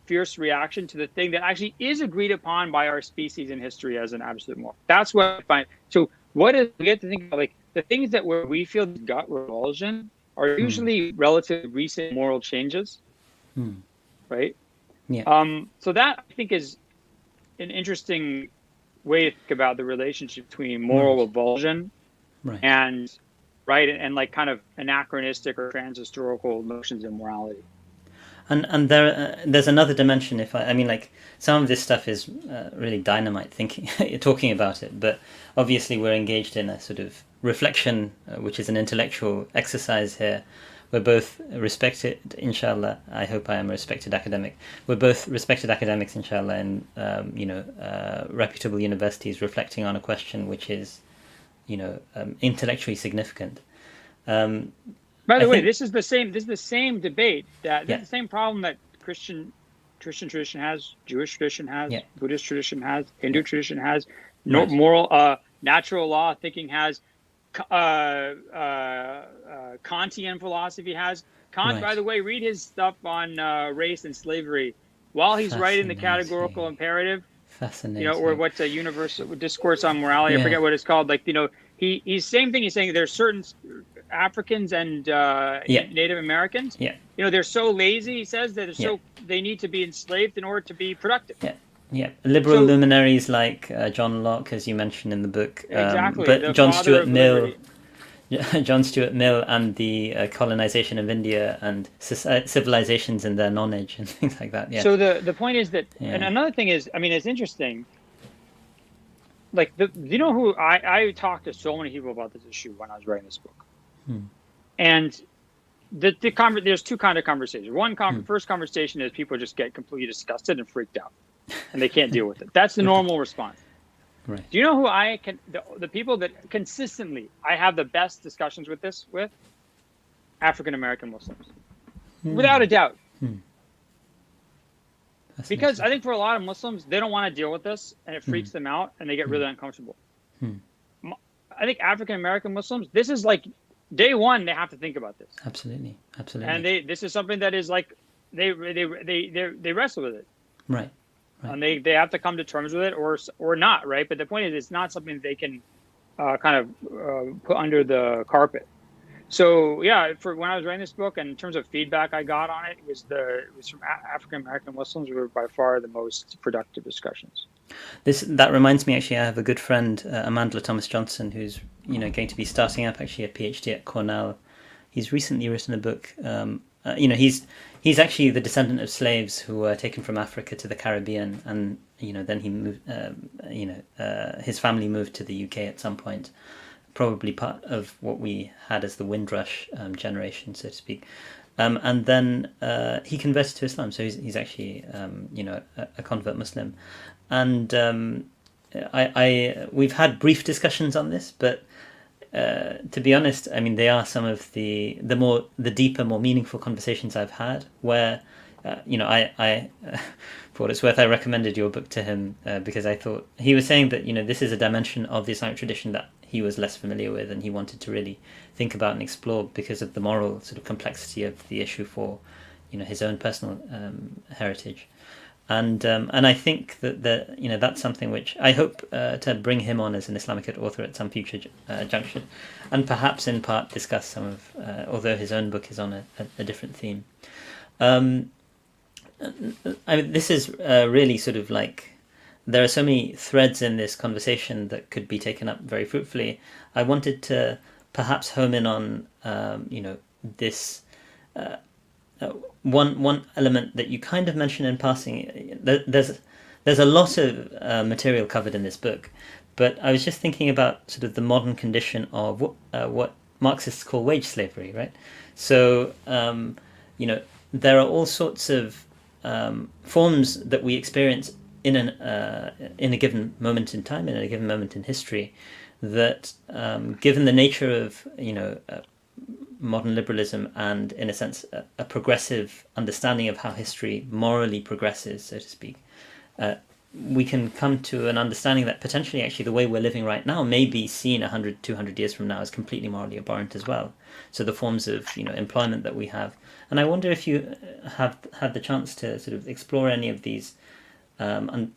fierce reaction to the thing that actually is agreed upon by our species in history as an absolute moral? That's what I find. So we have to think about, like, the things that where we feel gut revulsion are usually relatively recent moral changes, right? Yeah. So that, I think, is an interesting way to think about the relationship between moral revulsion and like kind of anachronistic or transhistorical notions of morality. And there's another dimension. I mean, like, some of this stuff is really dynamite thinking, talking about it. But obviously, we're engaged in a sort of reflection, which is an intellectual exercise here. We're both respected, inshallah. I hope I am a respected academic. We're both respected academics, inshallah, in reputable universities, reflecting on a question which is, intellectually significant. By the way, this is the same debate this is the same problem that Christian tradition has, Jewish tradition has, Buddhist tradition has, Hindu tradition has, moral natural law thinking has, Kantian philosophy has. Kant, by the way, read his stuff on race and slavery while he's writing the categorical imperative. Fascinating. Or what's a universal discourse on morality? I forget what it's called. Like, he's same thing. He's saying there's certain Africans and Native Americans. They're so lazy. He says that they need to be enslaved in order to be productive. Liberal luminaries like John Locke, as you mentioned in the book. Exactly. But John Stuart Mill and the colonization of India and civilizations and their knowledge and things like that. So the point is that, and another thing is, I mean, it's interesting. Like, who I talked to so many people about this issue when I was writing this book, and there's two kind of conversations. First conversation is people just get completely disgusted and freaked out, and they can't deal with it. That's the normal response. Right. Do you know who the people that consistently I have the best discussions with African American Muslims, without a doubt. Because I think for a lot of Muslims, they don't want to deal with this, and it freaks them out, and they get really uncomfortable. I think African American Muslims, this is like day one, they have to think about this. Absolutely. And this is something that is like they wrestle with it. Right. And they have to come to terms with it or not, right? But the point is, it's not something they can kind of put under the carpet. So yeah, for when I was writing this book, and in terms of feedback I got on it, it was from African American Muslims were by far the most productive discussions. That reminds me, actually, I have a good friend, Amanda Thomas Johnson, who's going to be starting up actually a PhD at Cornell. He's recently written a book. He's actually the descendant of slaves who were taken from Africa to the Caribbean, and then he moved. His family moved to the UK at some point, probably part of what we had as the Windrush generation, so to speak. And then he converted to Islam, so he's actually a convert Muslim, and we've had brief discussions on this, but to be honest, I mean, they are some of the deeper, more meaningful conversations I've had. Where I for what it's worth, I recommended your book to him because I thought he was saying that this is a dimension of the Islamic tradition that he was less familiar with, and he wanted to really think about and explore because of the moral sort of complexity of the issue for his own personal heritage. And I think that that's something which I hope to bring him on as an Islamicate author at some future junction, and perhaps in part discuss some of, although his own book is on a different theme. I mean, this is really sort of like, there are so many threads in this conversation that could be taken up very fruitfully. I wanted to perhaps home in on this. One element that you kind of mentioned in passing. There's a lot of material covered in this book, but I was just thinking about sort of the modern condition of what Marxists call wage slavery, right? So there are all sorts of forms that we experience in a given moment in time, in a given moment in history, that given the nature of modern liberalism and, in a sense, a progressive understanding of how history morally progresses, so to speak, we can come to an understanding that potentially actually the way we're living right now may be seen 100, 200 years from now as completely morally abhorrent as well. So the forms of employment that we have. And I wonder if you have had the chance to sort of explore any of these in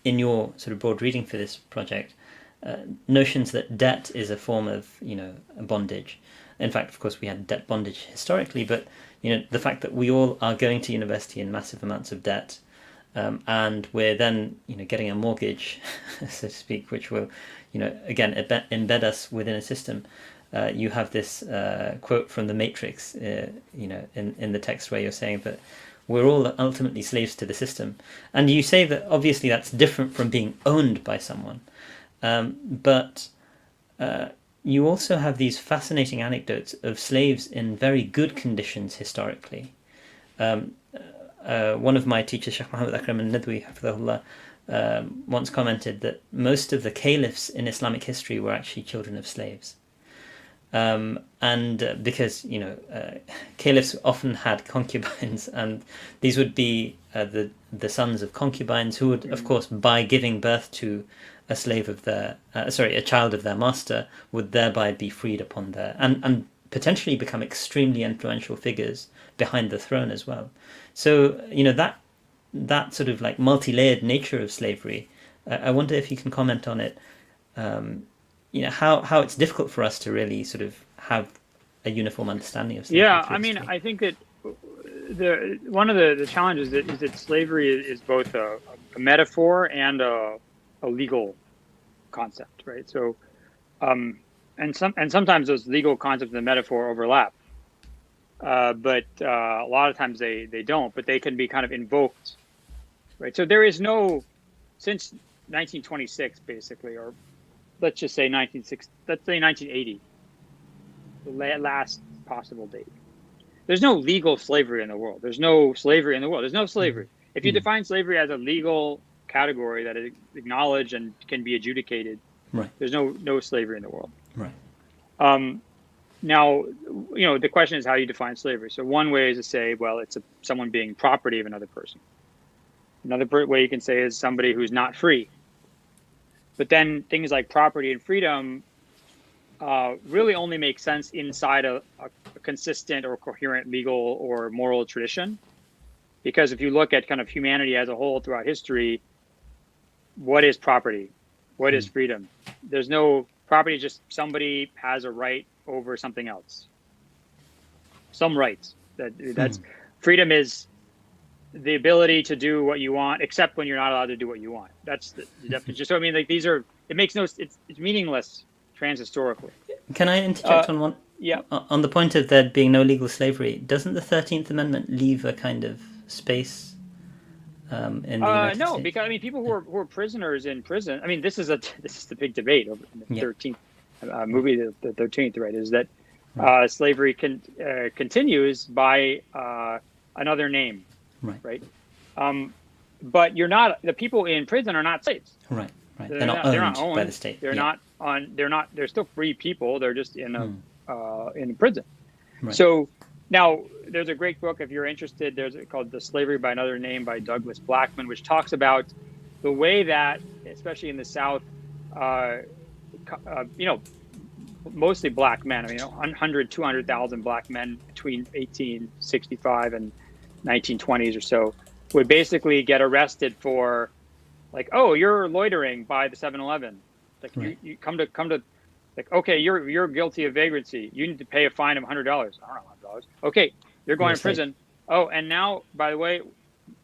your sort of broad reading for this project. Notions that debt is a form of bondage. In fact, of course, we had debt bondage historically, but the fact that we all are going to university in massive amounts of debt, and we're then getting a mortgage, so to speak, which will again embed us within a system. You have this quote from the Matrix, in the text where you're saying that we're all ultimately slaves to the system, and you say that obviously that's different from being owned by someone. But you also have these fascinating anecdotes of slaves in very good conditions historically. One of my teachers, Sheikh Muhammad Akram al-Nadwi, hafidhahullah, once commented that most of the caliphs in Islamic history were actually children of slaves. And because caliphs often had concubines, and these would be the sons of concubines who would, of course, by giving birth to a slave of their a child of their master, would thereby be freed upon their and potentially become extremely influential figures behind the throne as well. So that sort of like multi-layered nature of slavery, I wonder if you can comment on it. How it's difficult for us to really sort of have a uniform understanding of slavery. Yeah, I mean, I think that one of the challenges is that slavery is both a metaphor and a legal concept, right? So, and sometimes those legal concepts and the metaphor overlap, but a lot of times they don't. But they can be kind of invoked, right? So there is since 1926, basically, or let's just say 1980, the last possible date. There's no legal slavery in the world. There's no slavery in the world. There's no slavery. If you define slavery as a legal category that is acknowledged and can be adjudicated, Right. there's no slavery in the world. Right. Now, the question is how you define slavery. So one way is to say, well, it's someone being property of another person. Another way you can say is somebody who's not free. But then things like property and freedom really only make sense inside a consistent or coherent legal or moral tradition. Because if you look at kind of humanity as a whole throughout history, what is property? What is freedom? There's no property, just somebody has a right over something else. Some rights. That's freedom is the ability to do what you want, except when you're not allowed to do what you want. That's the definition. So I mean, like it makes it's meaningless transhistorically. Can I interject on one? Yeah. On the point of there being no legal slavery, doesn't the 13th Amendment leave a kind of space in the United no, States? because I mean, people who are prisoners in prison. I mean, this is the big debate over in the 13th movie, the 13th, right? Is that slavery continues by another name, right? But the people in prison are not slaves, right? They're not owned by the state. They're still free people. They're just in in prison. Right. So now there's a great book if you're interested. There's called "The Slavery by Another Name" by Douglas Blackman, which talks about the way that, especially in the South, mostly black men. I mean, 100, 200,000 black men between 1865 and 1920s or so would basically get arrested for, like, oh, you're loitering by the 7-Eleven. Like, you come to, like, okay, you're guilty of vagrancy. You need to pay a fine of $100. I don't know, $100. Okay, you're going to prison. Oh, and now, by the way,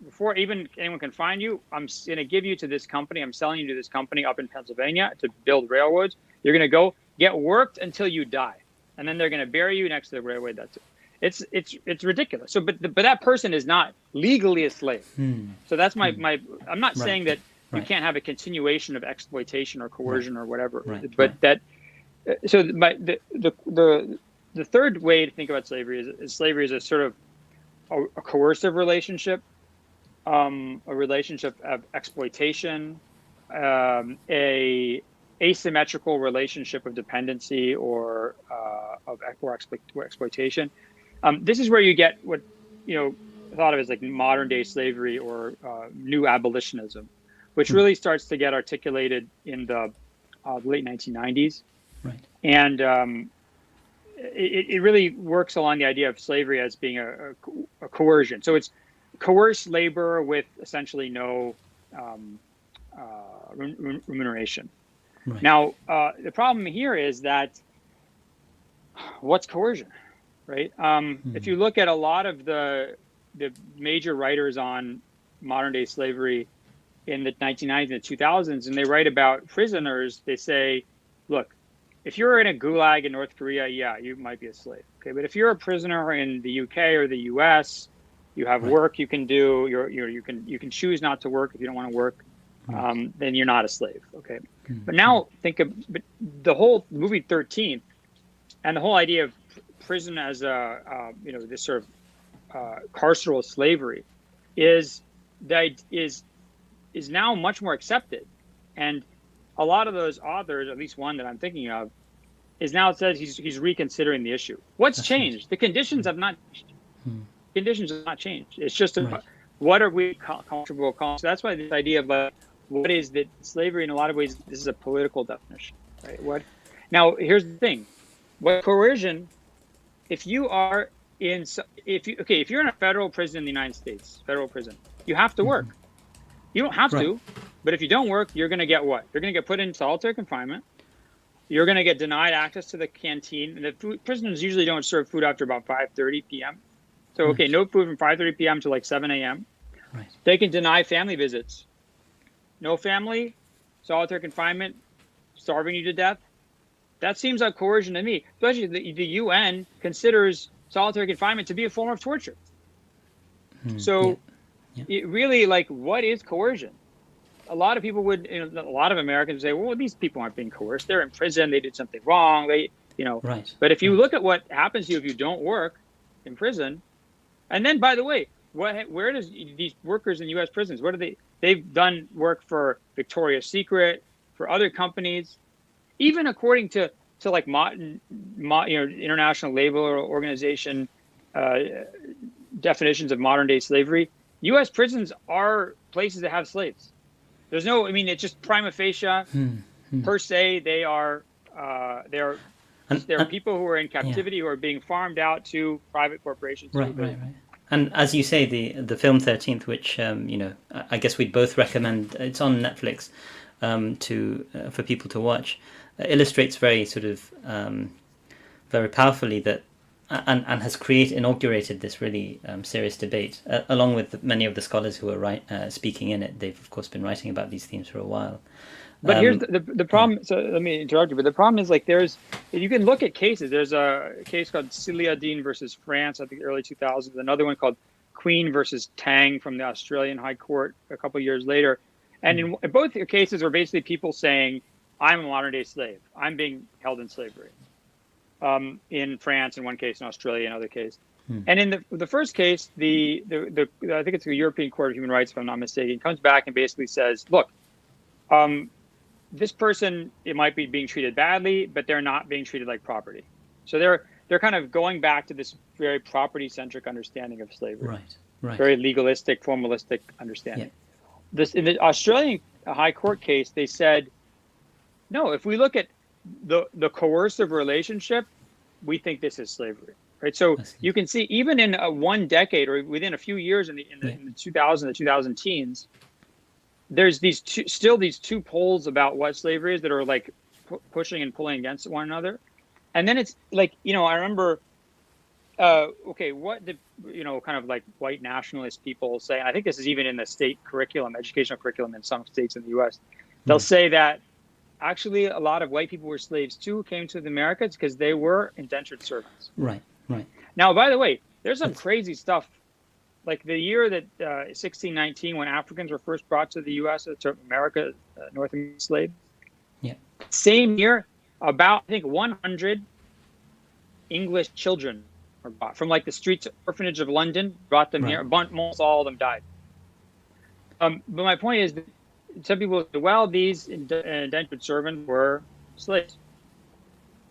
before even anyone can find you, I'm going to give you to this company. I'm selling you to this company up in Pennsylvania to build railroads. You're going to go get worked until you die, and then they're going to bury you next to the railway. That's it. It's ridiculous. So, but that person is not legally a slave. So that's my. I'm not saying that you can't have a continuation of exploitation or coercion or whatever, but that. So the third way to think about slavery is slavery is a sort of a coercive relationship, a relationship of exploitation, a asymmetrical relationship of dependency or exploitation. This is where you get what thought of as like modern day slavery or new abolitionism, which really starts to get articulated in the late 1990s. Right. And it really works along the idea of slavery as being a coercion. So it's coerced labor with essentially no remuneration. Right. Now, the problem here is that what's coercion, right? If you look at a lot of the major writers on modern day slavery in the 1990s and the 2000s, and they write about prisoners, they say, look, if you're in a gulag in North Korea, yeah, you might be a slave. Okay, but if you're a prisoner in the UK or the US, you have work you can do. You can choose not to work if you don't want to work. Then you're not a slave. Okay, but now think of the whole movie 13th, and the whole idea of prison as a this sort of carceral slavery is now much more accepted, and a lot of those authors, at least one that I'm thinking of, is now says he's reconsidering the issue. What's changed? The conditions have not changed. Conditions have not changed. It's just what are we comfortable calling? So that's why this idea of what is that slavery in a lot of ways, this is a political definition, right? What? Now, here's the thing. What coercion, if you're in a federal prison in the United States, federal prison, you have to work. You don't have to, but if you don't work, you're going to get what? You're going to get put in solitary confinement. You're going to get denied access to the canteen. And the prisoners usually don't serve food after about 5:30 p.m. So, okay, no food from 5:30 p.m. to like 7 a.m. Right. They can deny family visits. No family, solitary confinement, starving you to death. That seems like coercion to me. Especially the UN considers solitary confinement to be a form of torture. So it really, like, what is coercion? A lot of people would, a lot of Americans would say, well, these people aren't being coerced. They're in prison. They did something wrong. They Right. But if you Right. look at what happens to you if you don't work in prison, and then by the way, where does these workers in U.S. prisons? What do they've done work for Victoria's Secret, for other companies, even according to like International Labor Organization uh, definitions of modern day slavery. U.S. prisons are places that have slaves. There's no, I mean, it's just prima facie per se. They're And people who are in yeah. captivity who are being farmed out to private corporations to do Right. bidding. Right. Right. And as you say, the film 13th, which I guess we'd both recommend. It's on Netflix, to for people to watch. Illustrates very sort of very powerfully that, and has inaugurated this really serious debate, along with many of the scholars who are speaking in it. They've of course been writing about these themes for a while. But here's Um, the yeah. problem. So let me interrupt you. But the problem is, like, you can look at cases. There's a case called Celia Dean versus France, I think early 2000s. Another one called Queen versus Tang from the Australian High Court a couple of years later. And in both cases are basically people saying, I'm a modern day slave. I'm being held in slavery. In France, in one case, in Australia, in another case. And in the first case, the I think it's the European Court of Human Rights, if I'm not mistaken, comes back and basically says, look, this person, it might be being treated badly, but they're not being treated like property. So they're kind of going back to this very property-centric understanding of slavery. Right. Right. Very legalistic, formalistic understanding. Yeah. In the Australian High Court case, they said, no, if we look at the coercive relationship, we think this is slavery. Right. So you can see even in one decade or within a few years in the 2000s, the 2000 teens, there's these two poles about what slavery is that are like pushing and pulling against one another. And then it's like, I remember, what did, kind of like white nationalist people say, and I think this is even in the state curriculum, educational curriculum in some states in the US, they'll say that actually a lot of white people were slaves too, who came to the Americas because they were indentured servants. Right. Right. Now, by the way, there's some crazy stuff. Like the year that 1619, when Africans were first brought to the U.S., to America, North American slaves. Yeah. Same year, about, I think, 100 English children were brought from like the streets orphanage of London, brought them here. Almost all of them died. But my point is that some people say, well, these indentured servants were slaves.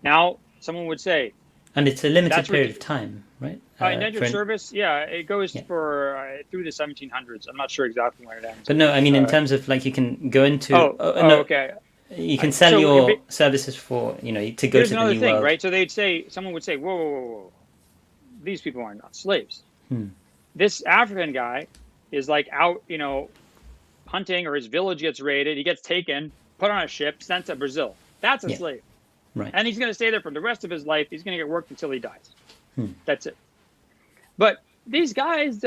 Now, someone would say, and it's a limited period of time, right? Indentured service, it goes for through the 1700s. I'm not sure exactly when it ends. But no, I mean, in terms of like you can go into. Okay. You can sell your services for to go to the new world. Here's another thing, right? So someone would say, whoa, these people are not slaves. This African guy is like out, hunting, or his village gets raided. He gets taken, put on a ship, sent to Brazil. That's a slave. Right. And he's going to stay there for the rest of his life. He's going to get worked until he dies. That's it. But these guys,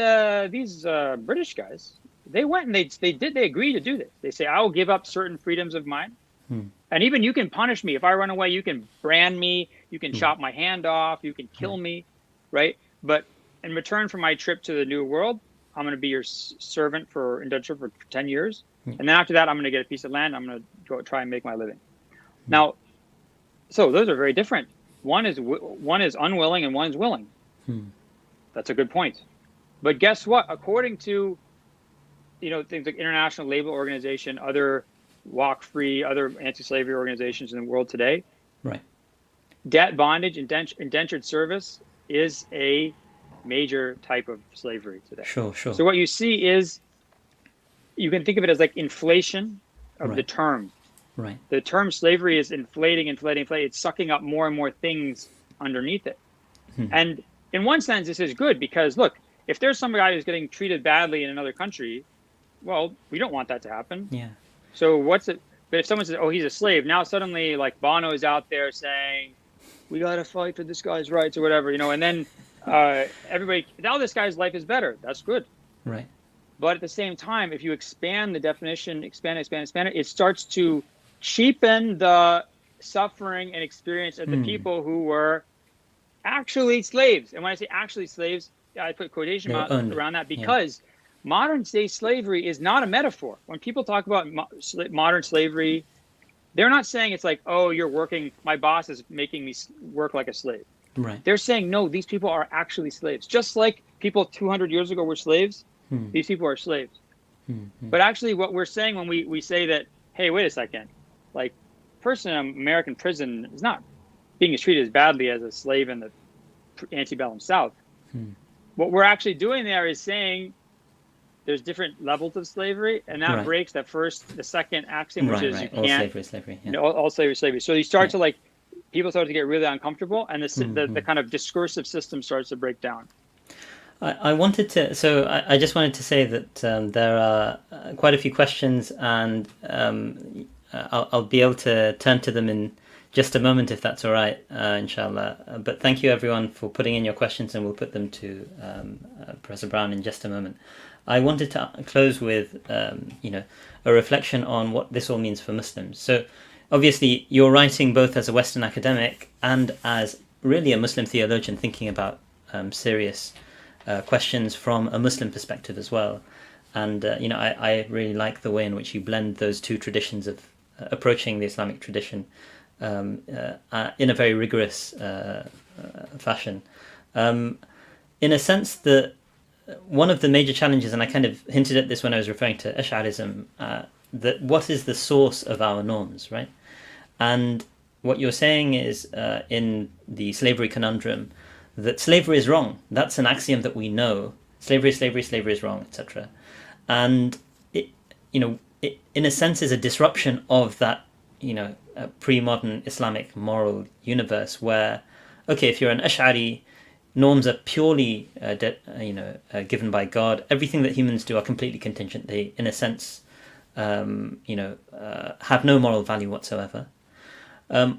these British guys, they went and they agreed to do this. They say, I will give up certain freedoms of mine. And even you can punish me. If I run away, you can brand me. You can chop my hand off. You can kill me. Right. But in return for my trip to the New World, I'm going to be your servant indentured for 10 years. And then after that, I'm going to get a piece of land. I'm going to go try and make my living. Now, so those are very different. One is unwilling and one is willing. That's a good point. But guess what? According to things like International Labor Organization, other walk free, other anti-slavery organizations in the world today, right? Debt, bondage, indentured service is a major type of slavery today. Sure. So what you see is, you can think of it as like inflation of the term. Right. The term slavery is inflating. It's sucking up more and more things underneath it. And in one sense, this is good because, look, if there's some guy who's getting treated badly in another country, well, we don't want that to happen. Yeah. So what's it? But if someone says, oh, he's a slave, now suddenly like Bono is out there saying, we got to fight for this guy's rights or whatever, and then everybody, now this guy's life is better. That's good. Right. But at the same time, if you expand the definition, expand it, it starts to cheapen the suffering and experience of the people who were actually slaves. And when I say actually slaves, I put quotation marks around that because modern day slavery is not a metaphor. When people talk about modern slavery, They're not saying it's like, oh, you're working, my boss is making me work like a slave. Right. They're saying, no, these people are actually slaves. Just like people 200 years ago were slaves, these people are slaves. But actually, what we're saying when we say that, hey, wait a second, like, person in an American prison is not being treated as badly as a slave in the antebellum South. What we're actually doing there is saying there's different levels of slavery, and that Right. breaks the second axiom, which Right. is you Right. All can't, slavery is slavery. you Yeah. know, all slavery is slavery. So you start Yeah. to like, people start to get really uncomfortable, and the kind of discursive system starts to break down. I wanted to, so I just wanted to say that there are quite a few questions, and I'll be able to turn to them in just a moment if that's all right, inshallah. But thank you everyone for putting in your questions, and we'll put them to Professor Brown in just a moment. I wanted to close with, a reflection on what this all means for Muslims. So, obviously, you're writing both as a Western academic and as really a Muslim theologian thinking about serious questions from a Muslim perspective as well. And I really like the way in which you blend those two traditions of approaching the Islamic tradition in a very rigorous fashion. In a sense, that one of the major challenges, and I kind of hinted at this when I was referring to Ash'arism, that what is the source of our norms, right? And what you're saying is in the slavery conundrum, that slavery is wrong. That's an axiom that we know. Slavery is wrong, etc. And it, in a sense, is a disruption of that, pre-modern Islamic moral universe where, okay, if you're an Ash'ari, norms are purely, given by God. Everything that humans do are completely contingent. They, in a sense, have no moral value whatsoever.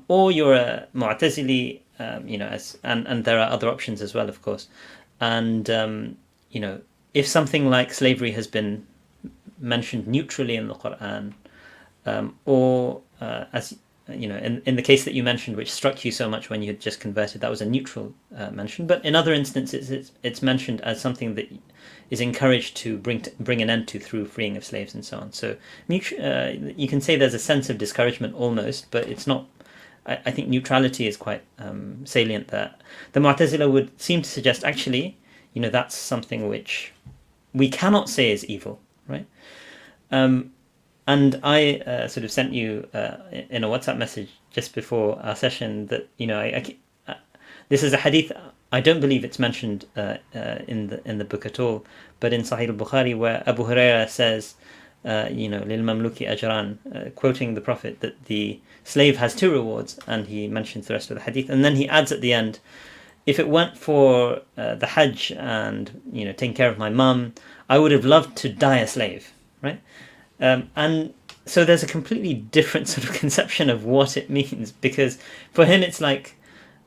Or you're a Mu'tazili, and there are other options as well, of course. And if something like slavery has been mentioned neutrally in the Quran, or as in the case that you mentioned, which struck you so much when you had just converted, that was a neutral mention. But in other instances, it's mentioned as something that is encouraged to bring an end to through freeing of slaves and so on. So you can say there's a sense of discouragement almost, but it's not. I think neutrality is quite salient there. The Mu'tazila would seem to suggest actually, that's something which we cannot say is evil, right? And I sort of sent you in a WhatsApp message just before our session that this is a hadith. I don't believe it's mentioned in the book at all, but in Sahih al-Bukhari, where Abu Huraira says, "Lil mamluki ajran," quoting the Prophet, that the slave has two rewards, and he mentions the rest of the hadith, and then he adds at the end, if it weren't for the Hajj and taking care of my mum, I would have loved to die a slave, right? And so there's a completely different sort of conception of what it means, because for him it's like,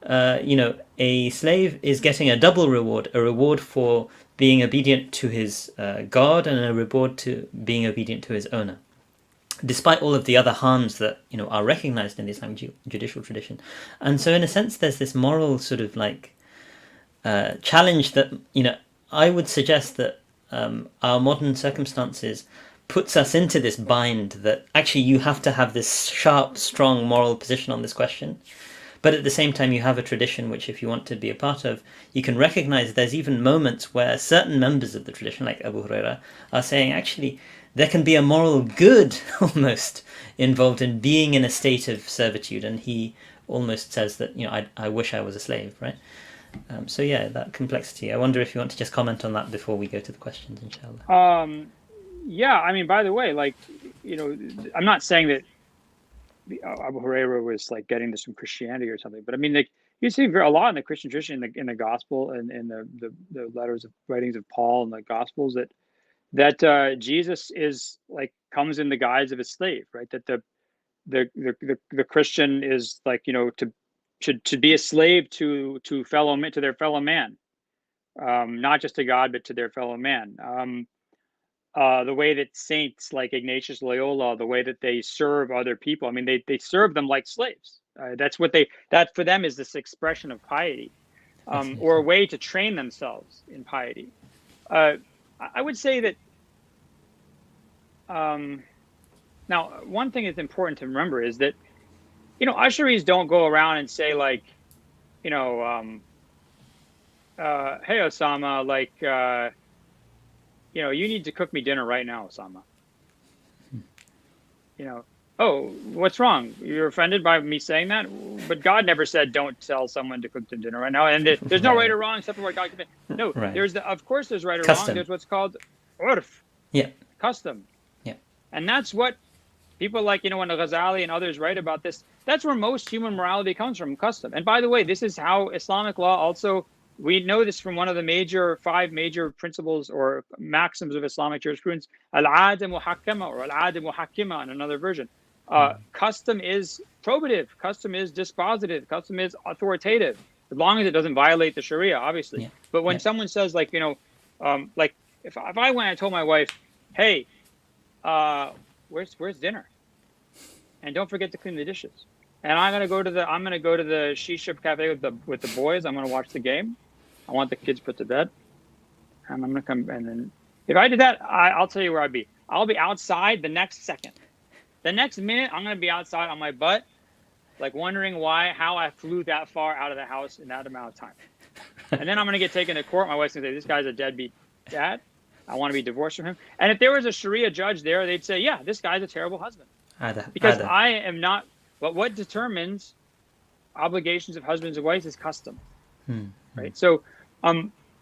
a slave is getting a double reward, a reward for being obedient to his God and a reward to being obedient to his owner, despite all of the other harms that are recognized in the Islamic judicial tradition. And so in a sense there's this moral sort of like challenge that I would suggest that our modern circumstances puts us into this bind that actually you have to have this sharp, strong moral position on this question. But at the same time, you have a tradition which, if you want to be a part of, you can recognize there's even moments where certain members of the tradition, like Abu Huraira, are saying, actually, there can be a moral good almost involved in being in a state of servitude. And he almost says that, I wish I was a slave, right? So yeah, that complexity. I wonder if you want to just comment on that before we go to the questions, inshallah. Yeah, I mean, by the way, like, I'm not saying that Abu Huraira was like getting this from Christianity or something, but I mean, like, you see a lot in the Christian tradition, in the gospel and in the letters of writings of Paul and the gospels, that Jesus is like comes in the guise of a slave, right? That the Christian is like, to be a slave to their fellow man, not just to God but to their fellow man. The way that saints like Ignatius Loyola, the way that they serve other people. I mean, they serve them like slaves. That for them is this expression of piety, or a way to train themselves in piety. I would say that Now, one thing that's important to remember is that, usheries don't go around and say like, you know, hey, Osama, like, you need to cook me dinner right now, Osama. You know, oh, what's wrong? You're offended by me saying that? But God never said don't tell someone to cook them dinner right now. And there's no right Right. or wrong except for what God commanded. No, Right. of course there's right or wrong. Custom. There's what's called urf, Yeah. custom. Yeah. And that's what people like, when Ghazali and others write about this, that's where most human morality comes from, custom. And by the way, this is how Islamic law also, we know this from one of the five major principles or maxims of Islamic jurisprudence, al-'ada muhakkama or al-'ada muhakkima in another version. Custom is probative, custom is dispositive, custom is authoritative, as long as it doesn't violate the Sharia, obviously. Yeah. But when Yeah. someone says like, like if I went and told my wife, hey, where's dinner? And don't forget to clean the dishes. And I'm gonna go to the shisha cafe with the boys. I'm gonna watch the game. I want the kids put to bed, and I'm gonna come. And then if I did that, I'll tell you where I'd be. I'll be outside the next second. The next minute, I'm gonna be outside on my butt, like wondering how I flew that far out of the house in that amount of time. And then I'm gonna get taken to court. My wife's gonna say, "This guy's a deadbeat dad. I want to be divorced from him." And if there was a Sharia judge there, they'd say, "Yeah, this guy's a terrible husband." Because I am not. But what determines obligations of husbands and wives is custom, right? So,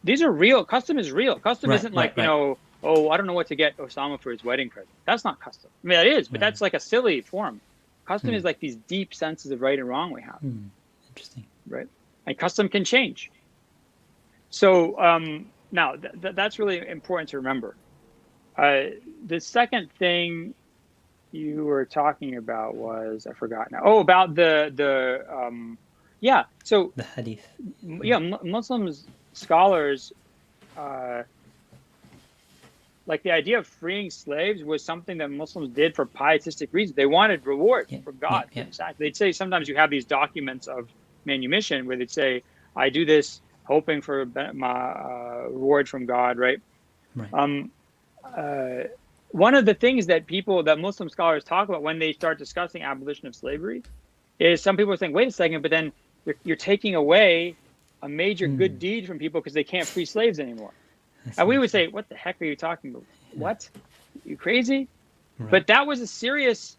these are real. Custom is real. Custom isn't like oh, I don't know what to get Osama for his wedding present. That's not custom. I mean, that is, but that's like a silly form. Custom is like these deep senses of right and wrong we have. Interesting. Right, and custom can change. So now that's really important to remember. The second thing you were talking about was, I forgot now. Oh, about yeah. So the hadith. Yeah, Muslims, scholars, like the idea of freeing slaves was something that Muslims did for pietistic reasons. They wanted reward from God. Yeah. They'd say sometimes you have these documents of manumission where they'd say, I do this hoping for my reward from God, right? One of the things that Muslim scholars talk about when they start discussing abolition of slavery is some people are saying, wait a second, but then you're taking away a major good deed from people because they can't free slaves anymore. And we would say, what the heck are you talking about? Yeah. What? You crazy? Right. But that was a serious,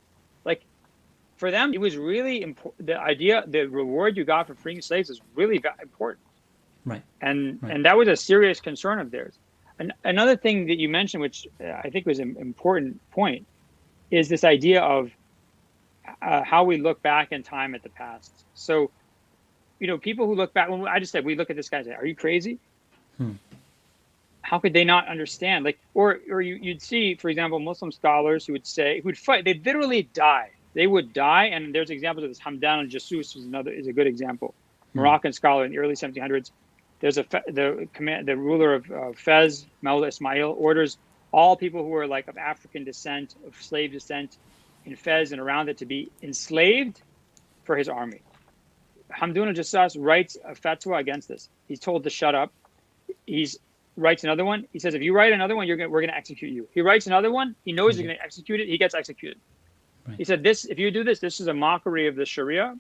for them, it was really important. The reward you got for freeing slaves is really important. Right. And that was a serious concern of theirs. And another thing that you mentioned, which I think was an important point, is this idea of how we look back in time at the past. So, people who look back, when I just said, we look at this guy and say, are you crazy? How could they not understand? Or you'd see, for example, Muslim scholars who would fight, they'd literally die. They would die. And there's examples of this. Hamdan al-Jassus is a good example. Moroccan scholar in the early 1700s. There's the ruler of Fez, Mawla Ismail, orders all people who are of African descent, of slave descent in Fez and around it to be enslaved for his army. Hamdan al-Jassas writes a fatwa against this. He's told to shut up. He writes another one. He says, if you write another one, we're going to execute you. He writes another one. He knows you're going to execute it. He gets executed. Right. He said, if you do this is a mockery of the Sharia.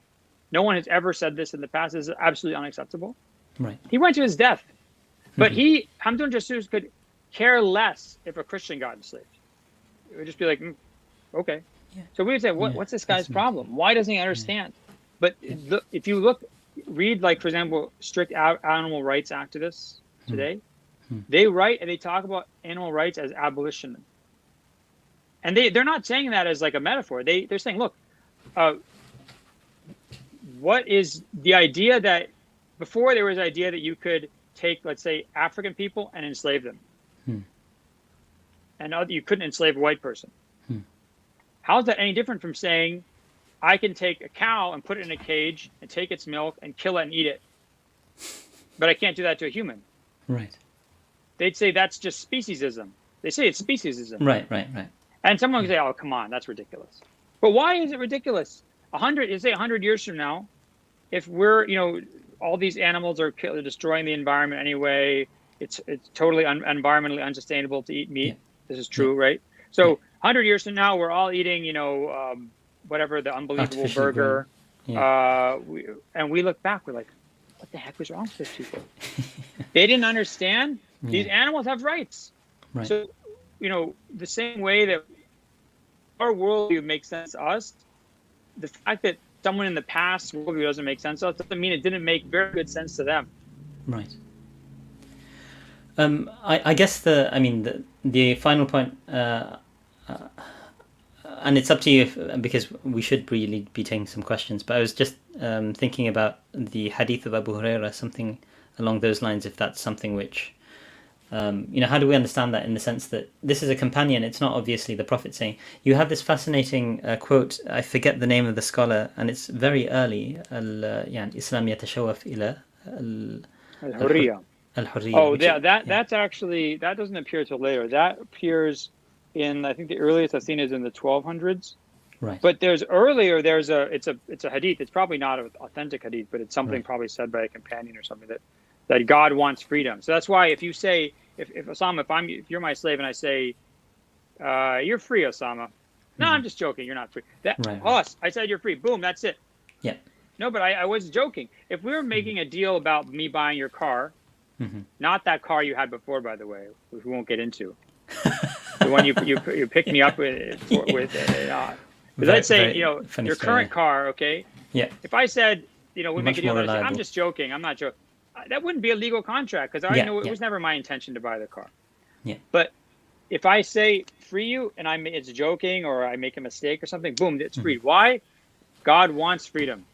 No one has ever said this in the past. This is absolutely unacceptable. Right. He went to his death. But Hamdan Jassus could care less if a Christian got enslaved. It would just be like, okay. Yeah. So we would say, what's this guy's problem? Why doesn't he understand? But if you read, for example, strict animal rights activists today, they write and they talk about animal rights as abolition. And they're not saying that as a metaphor. They're saying, look, what is the idea that before there was the idea that you could take, let's say, African people and enslave them. And you couldn't enslave a white person. How is that any different from saying, I can take a cow and put it in a cage and take its milk and kill it and eat it, but I can't do that to a human? Right. They'd say that's just speciesism. They say it's speciesism. Right. And someone would say, oh, come on, that's ridiculous. But why is it ridiculous? 100 years from now, if we're, all these animals are destroying the environment anyway, it's totally environmentally unsustainable to eat meat. Yeah. This is true, right? So 100 years from now, we're all eating, whatever the unbelievable Artificial burger. grain. Yeah. And we look back, we're like, what the heck was wrong with those people? They didn't understand. These animals have rights. Right. So, the same way that our worldview makes sense to us, the fact that someone in the past worldview doesn't make sense to us doesn't mean it didn't make very good sense to them. Right. I guess the final point, and it's up to you because we should really be taking some questions. But I was just thinking about the hadith of Abu Huraira, something along those lines. If that's something which, how do we understand that in the sense that this is a companion? It's not obviously the Prophet saying. You have this fascinating quote. I forget the name of the scholar, and it's very early. Islam yatashawaf ila al-Hurriya. Al-Hurriya. Oh, yeah, that's actually, that doesn't appear till later. That appears in, I think the earliest I've seen is in the 1200s. Right. But it's a hadith. It's probably not an authentic hadith, but it's something probably said by a companion or something that God wants freedom. So that's why if you say, if Osama, if you're my slave and I say, you're free, Osama. No, I'm just joking. You're not free. I said you're free. Boom, that's it. Yeah. No, but I was joking. If we were making a deal about me buying your car, not that car you had before, by the way, which we won't get into, the one you picked me up with. Let's say your current car, okay? Yeah. If I said we make a deal, and I say, I'm reliable. just joking. I'm not joking. That wouldn't be a legal contract because I know it was never my intention to buy the car. Yeah. But if I say free you and it's joking or I make a mistake or something, boom, it's free. Why? God wants freedom.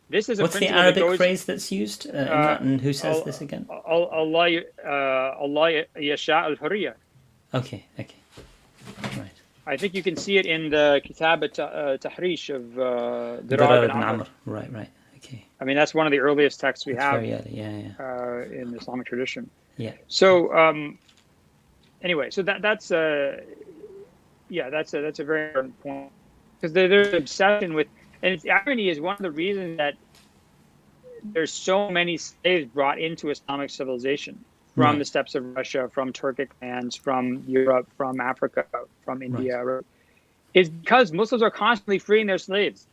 This is a What's the principle Arabic phrase that's used in that, and who says this again? Allah yasha al-hurriya. Okay. Right. I think you can see it in the Kitab Tahrish of Dirar ibn ibn Amr. Amr. Right. Okay. I mean, that's one of the earliest texts we have Very early. Yeah. in the Islamic tradition. Yeah. So anyway, so that's a very important point because there's an obsession with, and its irony is one of the reasons that there's so many slaves brought into Islamic civilization from the steppes of Russia, from Turkic lands, from Europe, from Africa, from India, is because Muslims are constantly freeing their slaves.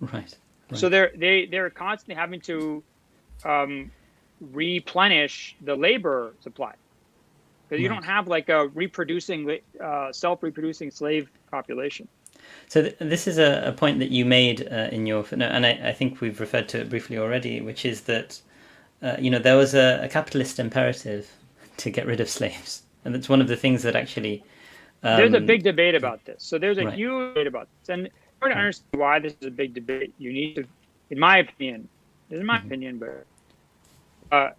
Right. So they're constantly having to replenish the labor supply because you don't have like a self-reproducing slave population. So this is a point that you made in your footnote, and I think we've referred to it briefly already, which is that there was a capitalist imperative to get rid of slaves, and that's one of the things that actually there's a big debate about this. So there's a huge debate about this, and in order to understand why this is a big debate, you need to, in my opinion, but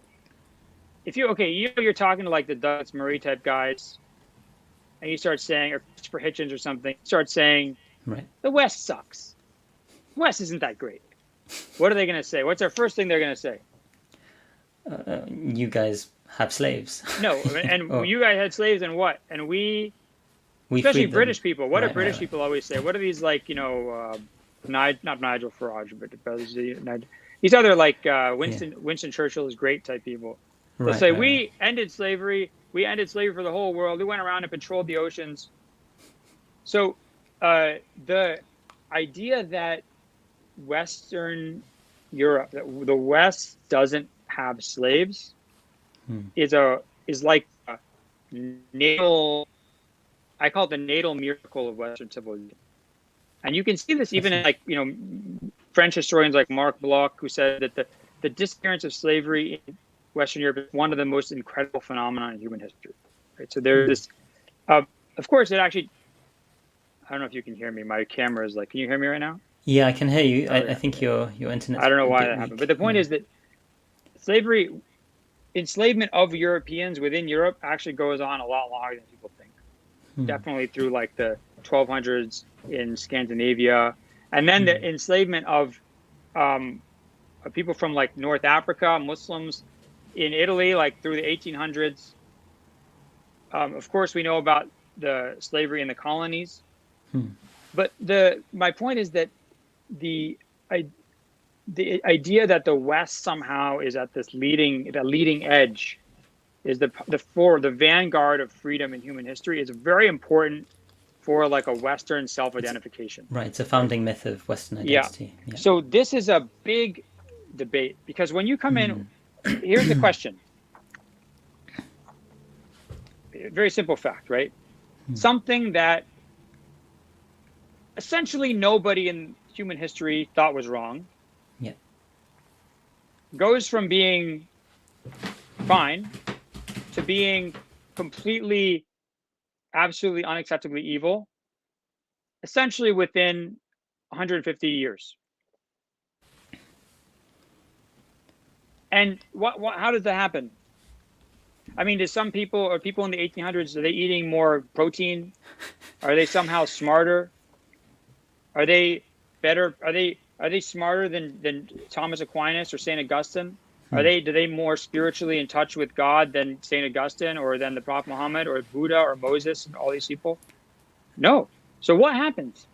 if you're talking to like the Douglas Murray type guys, and you start saying, or Christopher Hitchens or something, start saying, the West sucks. The West isn't that great. What are they going to say? What's their first thing they're going to say? You guys have slaves. No, and you guys had slaves, and what? And we especially British people. What do British people always say? What are these like? Not Nigel Farage, but these other like Winston Churchill is great type people. They'll say we ended slavery. We ended slavery for the whole world. We went around and patrolled the oceans. So the idea that Western Europe, that the West doesn't have slaves, is like a natal. I call it the natal miracle of Western civilization, and you can see this even in like French historians like Marc Bloch, who said that the disappearance of slavery in Western Europe is one of the most incredible phenomena in human history. Right, so there's this. Of course, it actually. I don't know if you can hear me. My camera is like. Can you hear me right now? Yeah, I can hear you. I think your internet. I don't know why that happened, but the point is that enslavement of Europeans within Europe actually goes on a lot longer than people think. Definitely through like the 1200s in Scandinavia, and then the enslavement of people from like North Africa, Muslims in Italy, like through the 1800s. Of course, we know about the slavery in the colonies, but my point is that the idea that the West somehow is at this leading edge is the vanguard of freedom in human history. Is very important for like a Western self-identification. Right, it's a founding myth of Western Yeah. identity. Yeah. So this is a big debate because when you come in, here's the question. Very simple fact, right? Something that essentially nobody in human history thought was wrong. Yeah. Goes from being fine to being completely, absolutely unacceptably evil, essentially within 150 years. And how does that happen? I mean, does some people or people in the 1800s, are they eating more protein? Are they somehow smarter? Are they better? Are they smarter than Thomas Aquinas or St. Augustine? Do they more spiritually in touch with God than St. Augustine or than the Prophet Muhammad or Buddha or Moses and all these people? No. So what happens?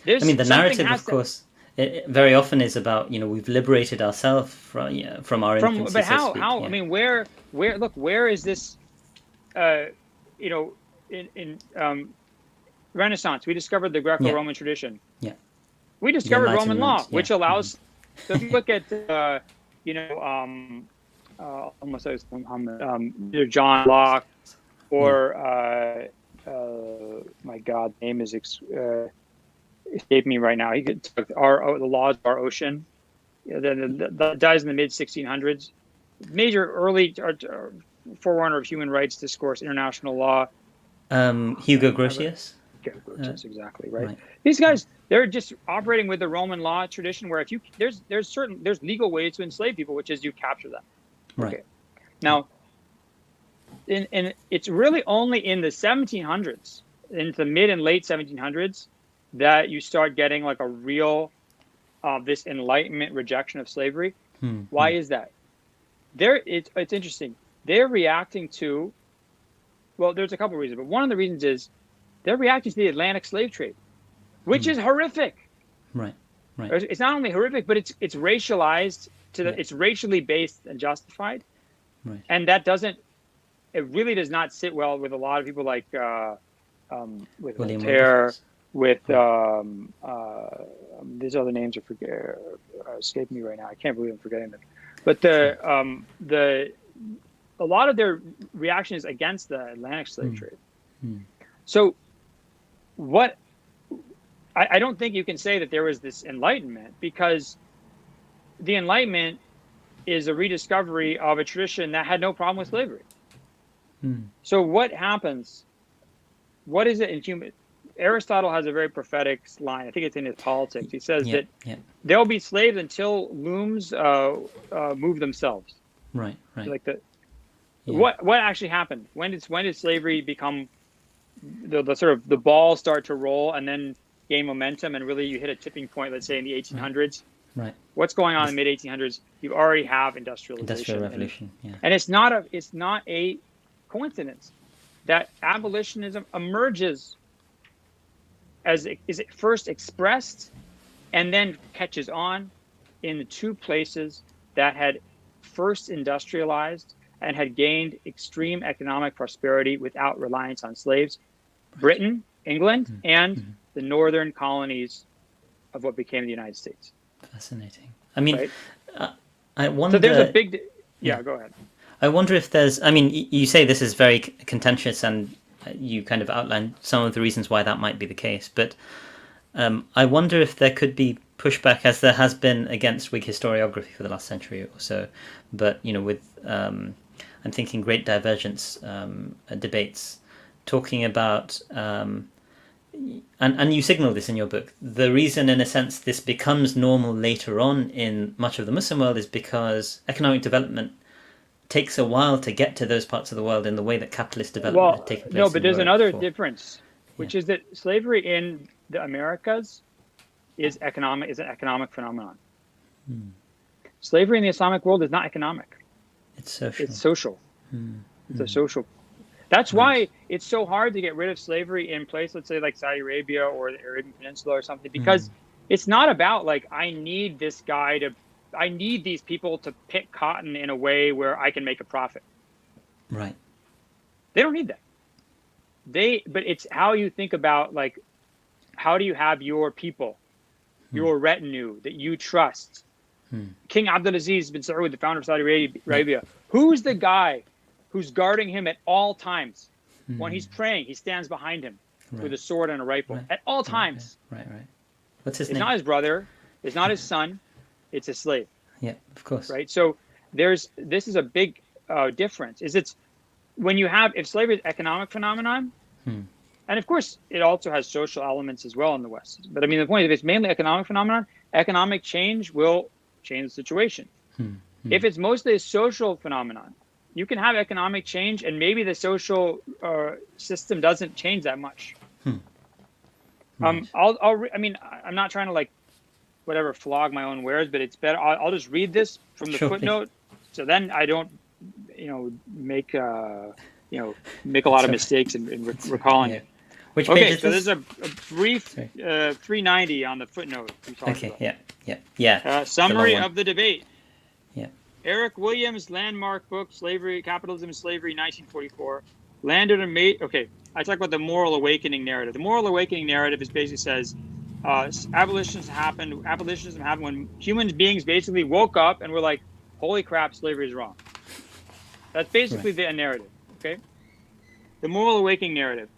I mean, the narrative, of course, it very often is about, we've liberated ourselves from our infancy. But how? So to speak, how? yeah. I mean, where is this? In Renaissance, we discovered the Greco-Roman tradition. Yeah. We discovered Roman law, which allows. So if you look at, almost like either John Locke or my God, name is escaping me right now. He could the laws of our ocean. That dies in the mid 1600s. Major early forerunner of human rights discourse, international law. Hugo Grotius. Grotius, exactly right. These guys, they're just operating with the Roman law tradition, where if you there's legal ways to enslave people, which is you capture them. Right. Okay. Now, in it's really only in the 1700s, into the mid and late 1700s, that you start getting like a real this Enlightenment rejection of slavery. Why is that? It's interesting. They're reacting to, well, there's a couple of reasons, but one of the reasons is they're reacting to the Atlantic slave trade, which is horrific. Right. It's not only horrific, but it's racialized it's racially based and justified. Right. And that it really does not sit well with a lot of people like with William Voltaire, with these other names are escape me right now. I can't believe I'm forgetting them. But a lot of their reaction is against the Atlantic slave trade. So I don't think you can say that there was this Enlightenment, because the Enlightenment is a rediscovery of a tradition that had no problem with slavery. So what happens? What is it in human? Aristotle has a very prophetic line. I think it's in his Politics. He says that they'll be slaves until looms move themselves. Right. Like what actually happened? When did slavery become the sort of the ball start to roll and then gain momentum, and really you hit a tipping point? Let's say in the 1800s. Right. What's going on in the mid 1800s? You already have industrialization. Industrial revolution. And it's not a coincidence that abolitionism emerges is it first expressed and then catches on in the two places that had first industrialized and had gained extreme economic prosperity without reliance on slaves: Britain, England, and the northern colonies of what became the United States. Fascinating. I mean, right? I wonder. So there's a big. Yeah, go ahead. I wonder if there's. I mean, you say this is very contentious, and you kind of outlined some of the reasons why that might be the case. But I wonder if there could be pushback, as there has been against Whig historiography for the last century or so. But with I'm thinking Great Divergence debates, talking about. And you signal this in your book. The reason, in a sense, this becomes normal later on in much of the Muslim world is because economic development takes a while to get to those parts of the world in the way that capitalist development had taken place. No, but there's another difference, which is that slavery in the Americas is an economic phenomenon. Slavery in the Islamic world is not economic. It's social. It's social. It's a social. That's why it's so hard to get rid of slavery in place, let's say like Saudi Arabia or the Arabian Peninsula or something, because it's not about like, I need these people to pick cotton in a way where I can make a profit. Right. They don't need that. But it's how you think about, like, how do you have your people, your retinue that you trust? King Abdulaziz bin Saud, the founder of Saudi Arabia, who's the guy who's guarding him at all times? When he's praying, he stands behind him with a sword and a rifle at all times. Right. What's his It's name? not his brother. It's not his son. It's a slave. Yeah, of course. Right. So this is a big difference. If slavery is an economic phenomenon, and of course it also has social elements as well in the West. But I mean, the point is, if it's mainly economic phenomenon, economic change will change the situation. If it's mostly a social phenomenon, you can have economic change and maybe the social system doesn't change that much. Right. I mean, I'm not trying to like flog my own wares, but it's better. I'll just read this from the footnote, so then I don't, make make a lot of mistakes in recalling it. Which page is so this? there's a brief 390 on the footnote we talked about. Yeah. Summary of the debate. Yeah. Eric Williams' landmark book, Slavery, Capitalism and Slavery, 1944, landed a Okay, I talk about the moral awakening narrative. The moral awakening narrative basically says abolitionism happened when human beings basically woke up and were like, holy crap, slavery is wrong. That's basically the narrative, okay? The moral awakening narrative.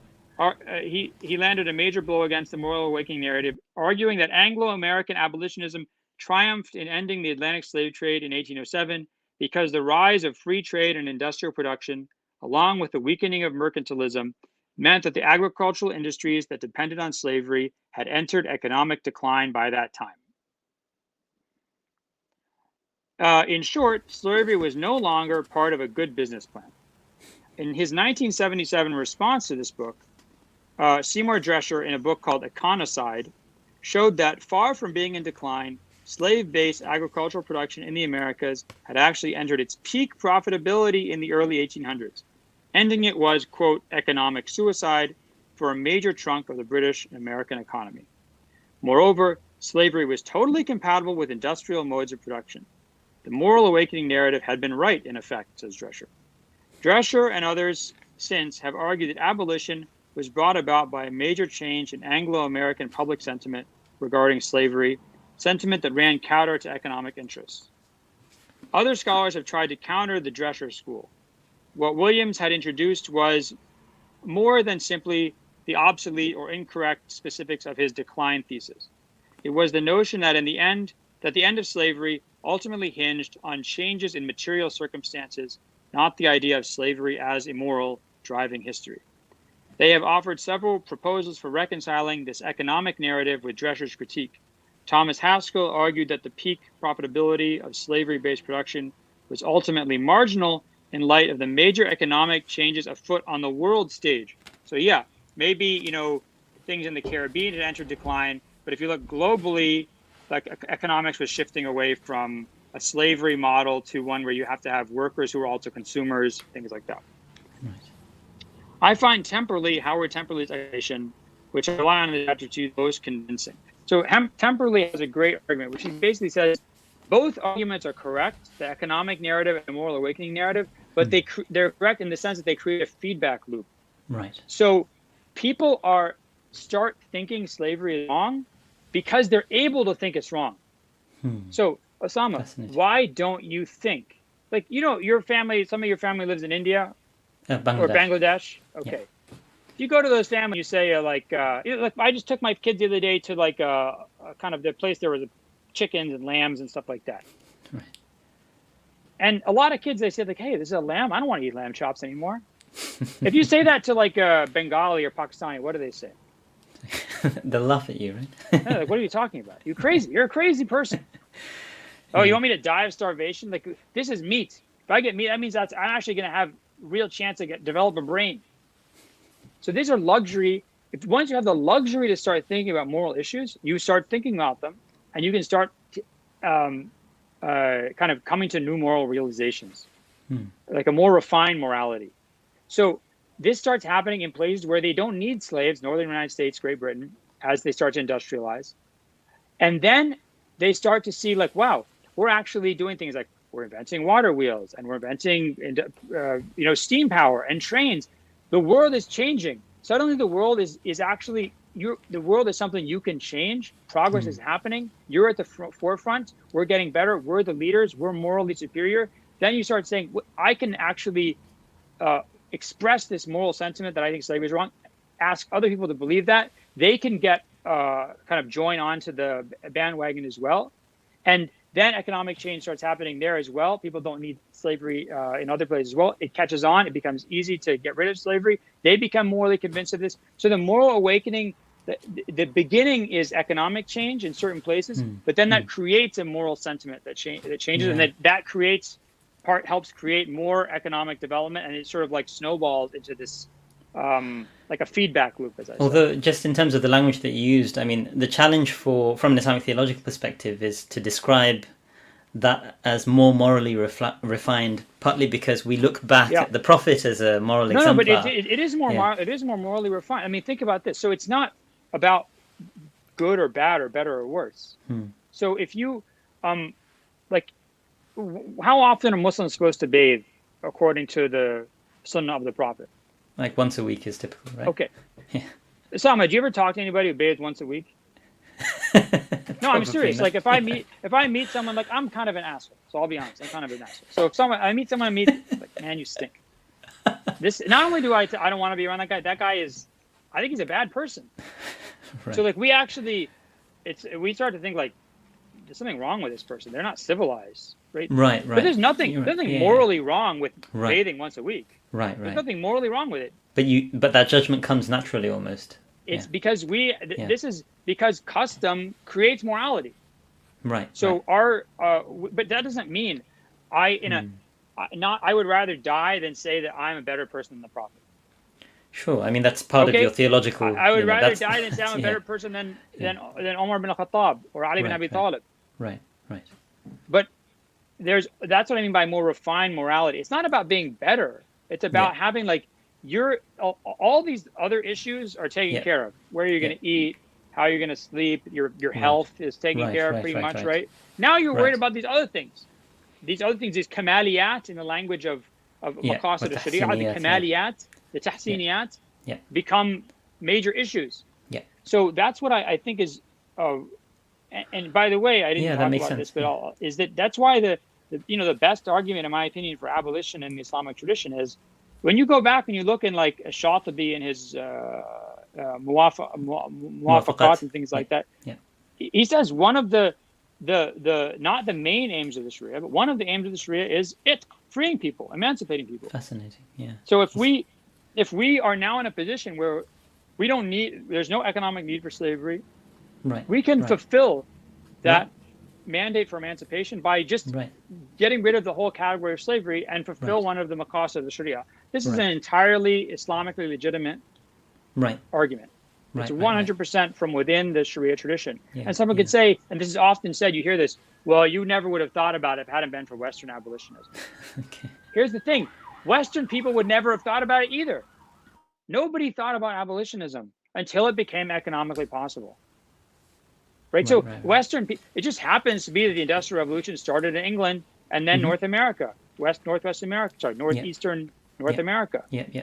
He landed a major blow against the moral awakening narrative, arguing that Anglo-American abolitionism triumphed in ending the Atlantic slave trade in 1807 because the rise of free trade and industrial production, along with the weakening of mercantilism, meant that the agricultural industries that depended on slavery had entered economic decline by that time. In short, slavery was no longer part of a good business plan. In his 1977 response to this book, Seymour Drescher, in a book called Economicide, showed that far from being in decline, slave-based agricultural production in the Americas had actually entered its peak profitability in the early 1800s. Ending it was, quote, economic suicide for a major chunk of the British and American economy. Moreover, slavery was totally compatible with industrial modes of production. The moral awakening narrative had been right, in effect, says Drescher. Drescher and others since have argued that abolition was brought about by a major change in Anglo-American public sentiment regarding slavery, sentiment that ran counter to economic interests. Other scholars have tried to counter the Drescher school. What Williams had introduced was more than simply the obsolete or incorrect specifics of his decline thesis. It was the notion that the end of slavery ultimately hinged on changes in material circumstances, not the idea of slavery as immoral driving history. They have offered several proposals for reconciling this economic narrative with Drescher's critique. Thomas Haskell argued that the peak profitability of slavery-based production was ultimately marginal in light of the major economic changes afoot on the world stage. So yeah, maybe, things in the Caribbean had entered decline, but if you look globally, like economics was shifting away from a slavery model to one where you have to have workers who are also consumers, things like that. Right. I find Howard Temperley's explanation, which I rely on in the chapter 2, most convincing. So Temperley has a great argument, which he basically says both arguments are correct, the economic narrative and the moral awakening narrative, but they're correct in the sense that they create a feedback loop. Right. So people start thinking slavery is wrong because they're able to think it's wrong. So Osama, why don't you think? Like, your family, some of your family lives in India or Bangladesh. Okay. Yeah. If you go to those families, you say like I just took my kids the other day to like a kind of the place there was chickens and lambs and stuff like that. Right. And a lot of kids, they say like, hey, this is a lamb. I don't want to eat lamb chops anymore. If you say that to like a Bengali or Pakistani, what do they say? They'll laugh at you, right? Yeah, like, what are you talking about? You're crazy. You're a crazy person. Oh, you want me to die of starvation? Like, this is meat. If I get meat, that means I'm actually going to have real chance to develop a brain. So these are luxury. Once you have the luxury to start thinking about moral issues, you start thinking about them, and you can start kind of coming to new moral realizations, like a more refined morality. So this starts happening in places where they don't need slaves, Northern United States, Great Britain, as they start to industrialize. And then they start to see like, wow, we're actually doing things like we're inventing water wheels, and we're inventing steam power and trains. The world is changing. Suddenly the world is actually the world is something you can change. Progress is happening. You're at the forefront. We're getting better. We're the leaders. We're morally superior. Then you start saying, I can actually express this moral sentiment that I think slavery is wrong. Ask other people to believe that. They can get kind of join onto the bandwagon as well. And then economic change starts happening there as well. People don't need slavery in other places as well. It catches on. It becomes easy to get rid of slavery. They become morally convinced of this. So the moral awakening, the beginning is economic change in certain places, but then that creates a moral sentiment that changes, and that creates helps create more economic development, and it sort of like snowballs into this like a feedback loop, as I said. Just in terms of the language that you used, I mean, the challenge from an Islamic theological perspective is to describe that as more morally refined, partly because we look back at the Prophet as a moral exemplar. No, but it is more it is more morally refined. I mean, think about this. So it's not about good or bad or better or worse. So if you like, how often are Muslims supposed to bathe according to the Sunnah of the Prophet? Like once a week is typical, right? Okay. Yeah. Osama, do you ever talk to anybody who bathes once a week? No, I'm serious. Not. Like if I meet someone, like I'm kind of an asshole. So I'll be honest, I'm kind of an asshole. So if I meet someone, like, man, you stink. This not only do I don't want to be around that guy. That guy is, I think he's a bad person. Right. So like we start to think like there's something wrong with this person. They're not civilized, right? Right. But there's nothing morally wrong with bathing once a week. Right. There's nothing morally wrong with it. But that judgment comes naturally almost. It's because this is because custom creates morality. Right. So but that doesn't mean I would rather die than say that I'm a better person than the Prophet. Sure. I mean, that's part of your theological. I would rather die than say I'm a better person than Omar bin Khattab or Ali bin Abi Talib. Right. But that's what I mean by more refined morality. It's not about being better. It's about having like all these other issues are taken care of. Where you're going to eat, how you're going to sleep, your health is taken care of pretty much, right? Now you're worried about these other things. These other things, these kamaliyat in the language of maqasid al-sharia, the kamaliyat, the tahsiniyat become major issues. Yeah. So that's what I think is, and by the way, I didn't talk about this, but that's why the best argument, in my opinion, for abolition in the Islamic tradition is when you go back and you look in like Shatibi and his muwafaqat and things like that. Yeah. He says one of the not the main aims of the Sharia, but one of the aims of the Sharia is freeing people, emancipating people. Fascinating. Yeah. So if we are now in a position where there's no economic need for slavery, we can fulfill that mandate for emancipation by just getting rid of the whole category of slavery and fulfill one of the maqasid of the Sharia. This is an entirely Islamically legitimate argument. It's 100% from within the Sharia tradition. Yeah, and someone could say, and this is often said, you hear this, well, you never would have thought about it if it hadn't been for Western abolitionism. Okay. Here's the thing. Western people would never have thought about it either. Nobody thought about abolitionism until it became economically possible. Right? Western, it just happens to be that the Industrial Revolution started in England and then North America, northeastern North America. Yeah.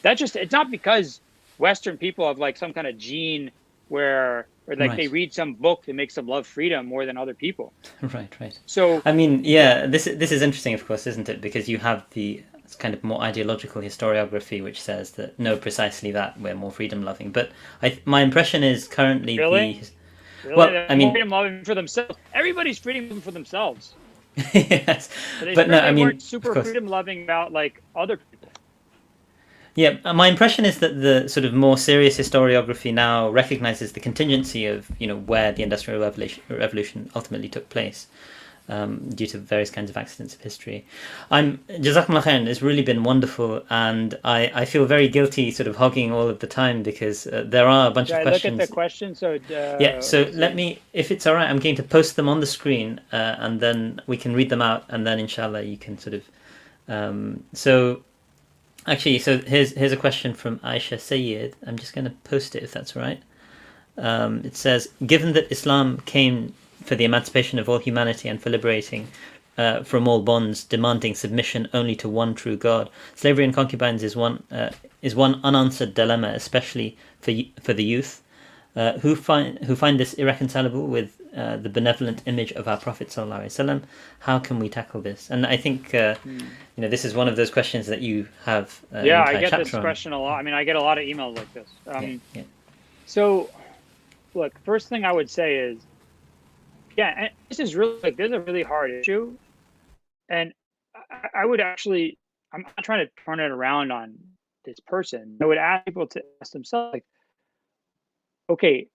It's not because Western people have like some kind of gene where they read some book that makes them love freedom more than other people. Right. So I mean, this is interesting, of course, isn't it? Because you have the kind of more ideological historiography which says that no, precisely that, we're more freedom loving. But my impression is currently Really? Well, I mean, freedom loving for themselves. Everybody's freedom loving for themselves. Yes, but no, I mean, weren't super freedom loving about like other people. Yeah, my impression is that the sort of more serious historiography now recognizes the contingency of where the Industrial Revolution ultimately took place, due to various kinds of accidents of history. Jazakumullah khairan, it's really been wonderful, and I feel very guilty sort of hogging all of the time because there are a bunch of questions. Look at the questions. So let me, if it's all right, I'm going to post them on the screen, and then we can read them out, and then inshallah you can sort of. Actually, so here's a question from Aisha Sayyid. I'm just going to post it if that's all right. It says, given that Islam came for the emancipation of all humanity and for liberating from all bonds, demanding submission only to one true God. Slavery and concubines is one unanswered dilemma, especially for the youth, who find this irreconcilable with the benevolent image of our Prophet sallallahu alaihi wasallam. How can we tackle this? And I think this is one of those questions that you have. Yeah, I get this question a lot. I mean, I get a lot of emails like this. So, look, first thing I would say is, and this is really this is a really hard issue, and I would actually, I'm not trying to turn it around on this person. I would ask people to ask themselves, like, okay,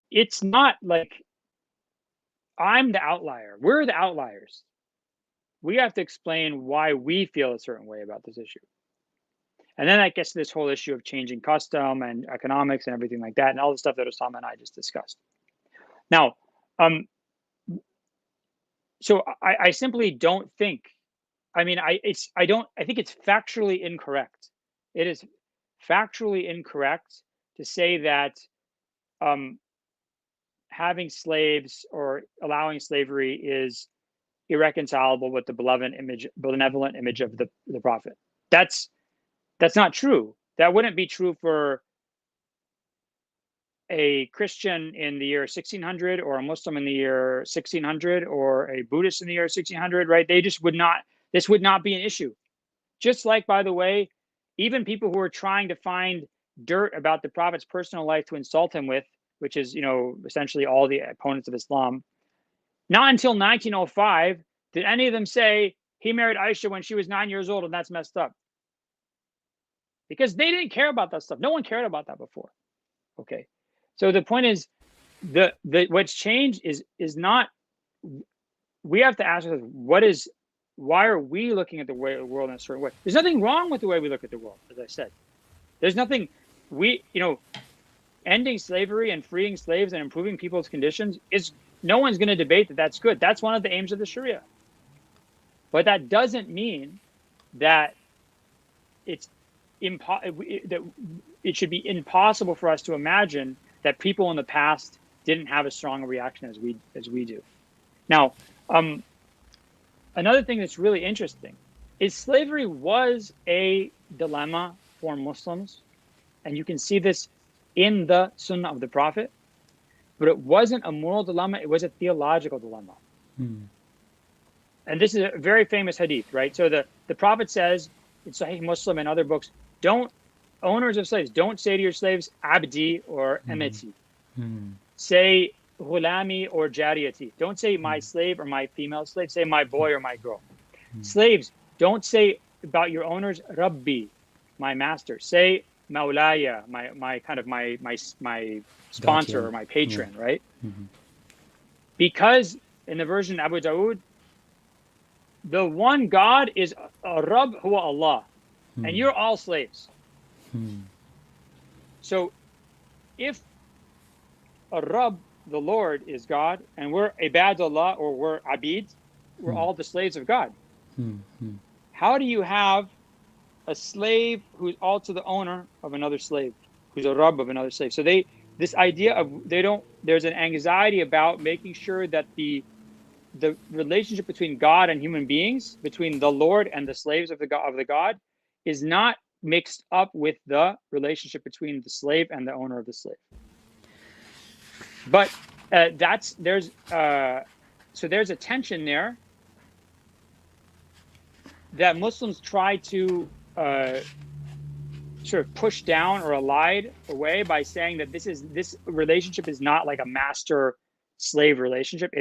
it's not like I'm the outlier. We're the outliers. We have to explain why we feel a certain way about this issue. And then that gets to this whole issue of changing custom and economics and everything like that, and all the stuff that Osama and I just discussed. Now, so I simply don't think. I mean, I think it's factually incorrect. It is factually incorrect to say that having slaves or allowing slavery is irreconcilable with the benevolent image of the Prophet. That's not true. That wouldn't be true for a Christian in the year 1600 or a Muslim in the year 1600 or a Buddhist in the year 1600, right? They just would not, this would not be an issue. Just like, by the way, even people who are trying to find dirt about the Prophet's personal life to insult him with, which is, essentially all the opponents of Islam, not until 1905 did any of them say he married Aisha when she was 9 years old and that's messed up. Because they didn't care about that stuff. No one cared about that before. Okay. So the point is, what's changed is not, we have to ask ourselves, why are we looking at the world in a certain way? There's nothing wrong with the way we look at the world, as I said. There's nothing, ending slavery and freeing slaves and improving people's conditions no one's going to debate that that's good. That's one of the aims of the Sharia. But that doesn't mean that that it should be impossible for us to imagine that people in the past didn't have a strong reaction as we do. Now, another thing that's really interesting is slavery was a dilemma for Muslims, and you can see this in the Sunnah of the Prophet, but it wasn't a moral dilemma, it was a theological dilemma. And this is a very famous hadith, right? So the Prophet says in Sahih Muslim and other books, owners of slaves, don't say to your slaves, abdi or amati. Say ghulami or jariyati. Don't say my slave or my female slave. Say my boy or my girl. Slaves, don't say about your owners, rabbi, my master. Say maulaya, my sponsor or my patron, right? Because in the version Abu Dawood, the one God is a Rabb huwa Allah, and you're all slaves. So if a Rabb, the Lord, is God, and we're ibadullah or we're abid, we're all the slaves of God. How do you have a slave who's also the owner of another slave, who's a Rabb of another slave? So this idea of there's an anxiety about making sure that the relationship between God and human beings, between the Lord and the slaves of the God, is not mixed up with the relationship between the slave and the owner of the slave. But there's a tension there that Muslims try to sort of push down or elide away by saying that this relationship is not like a master slave relationship.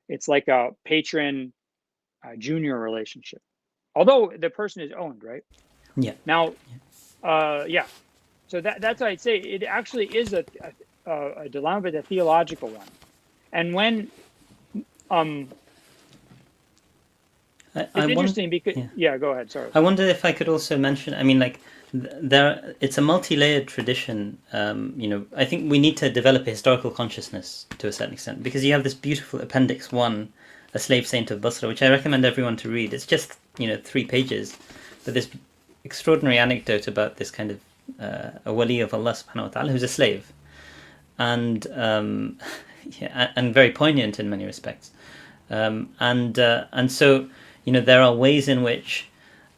It's like a patron junior relationship, although the person is owned, right? Yeah. Now, so that's what I'd say. It actually is a dilemma, but a theological one. And when it's interesting because go ahead. Sorry. I wonder if I could also mention. I mean, like it's a multi-layered tradition. I think we need to develop a historical consciousness to a certain extent, because you have this beautiful Appendix 1, A Slave Saint of Basra, which I recommend everyone to read. It's just 3 pages, but this extraordinary anecdote about this kind of a wali of Allah subhanahu wa ta'ala who's a slave, and and very poignant in many respects. And so there are ways in which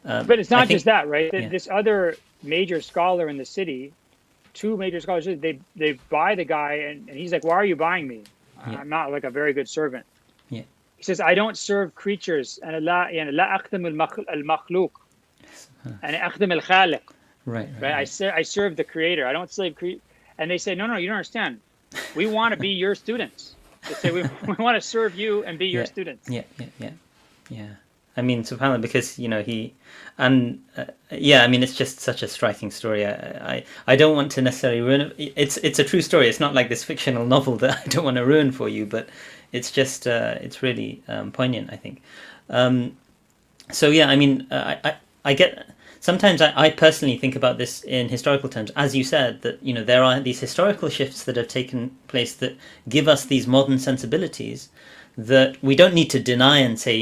But it's I not just think that, right? yeah This other major scholar in the city, two major scholars, they buy the guy, and he's like, "Why are you buying me? yeah I'm not like a very good servant." yeah He says, "I don't serve creatures, and لا أخدم المخلوق, and أخدم الخالق." right right Right? right I serve the creator. I don't slave And they say, "No, no, you don't understand. We want to be your students." They say, "We want to serve you and be your yeah students." yeah yeah yeah yeah. I mean, subhanAllah, because he, and yeah, I mean, it's just such a striking story. I don't want to necessarily ruin it. It's a true story. It's not like this fictional novel that I don't want to ruin for you, but it's just it's really poignant, I think. So yeah, I mean, I get sometimes I personally think about this in historical terms, as you said, that there are these historical shifts that have taken place that give us these modern sensibilities that we don't need to deny and say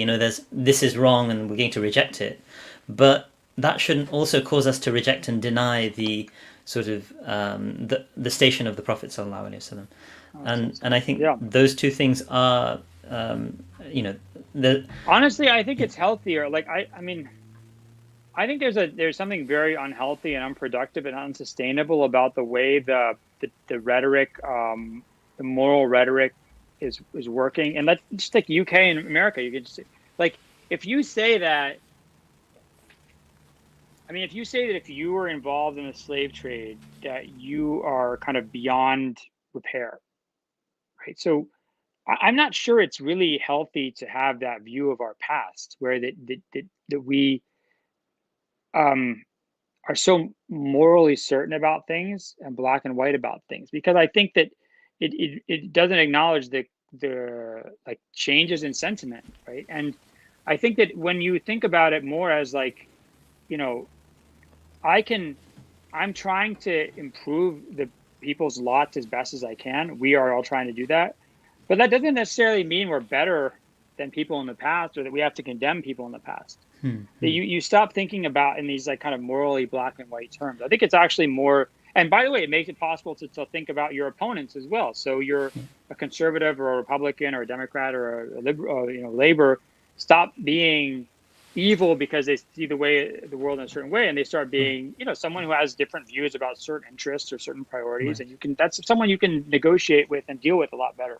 this is wrong and we're going to reject it, but that shouldn't also cause us to reject and deny the sort of the station of the Prophet sallallahu alaihi wasallam, and I think Yeah. those two things are you know the Honestly, I think yeah it's healthier. Like I mean, I think there's something very unhealthy and unproductive and unsustainable about the way the rhetoric, the moral rhetoric is working. And let's just take UK and America. You could just like if you say that. I mean, if you say that if you were involved in the slave trade, that you are kind of beyond repair, right? So I'm not sure it's really healthy to have that view of our past, where that we um, are so morally certain about things and black and white about things, because I think that it doesn't acknowledge the like changes in sentiment, right? And I think that when you think about it more as like, you know, I can I'm trying to improve the people's lots as best as I can. We are all trying to do that. But that doesn't necessarily mean we're better than people in the past or that we have to condemn people in the past. That you stop thinking about in these like kind of morally black and white terms. I think it's actually more, and by the way, it makes it possible to think about your opponents as well. So you're a conservative or a Republican or a Democrat or a liberal, labor, stop being evil because they see the world in a certain way, and they start right being, someone who has different views about certain interests or certain priorities, right. and that's someone you can negotiate with and deal with a lot better.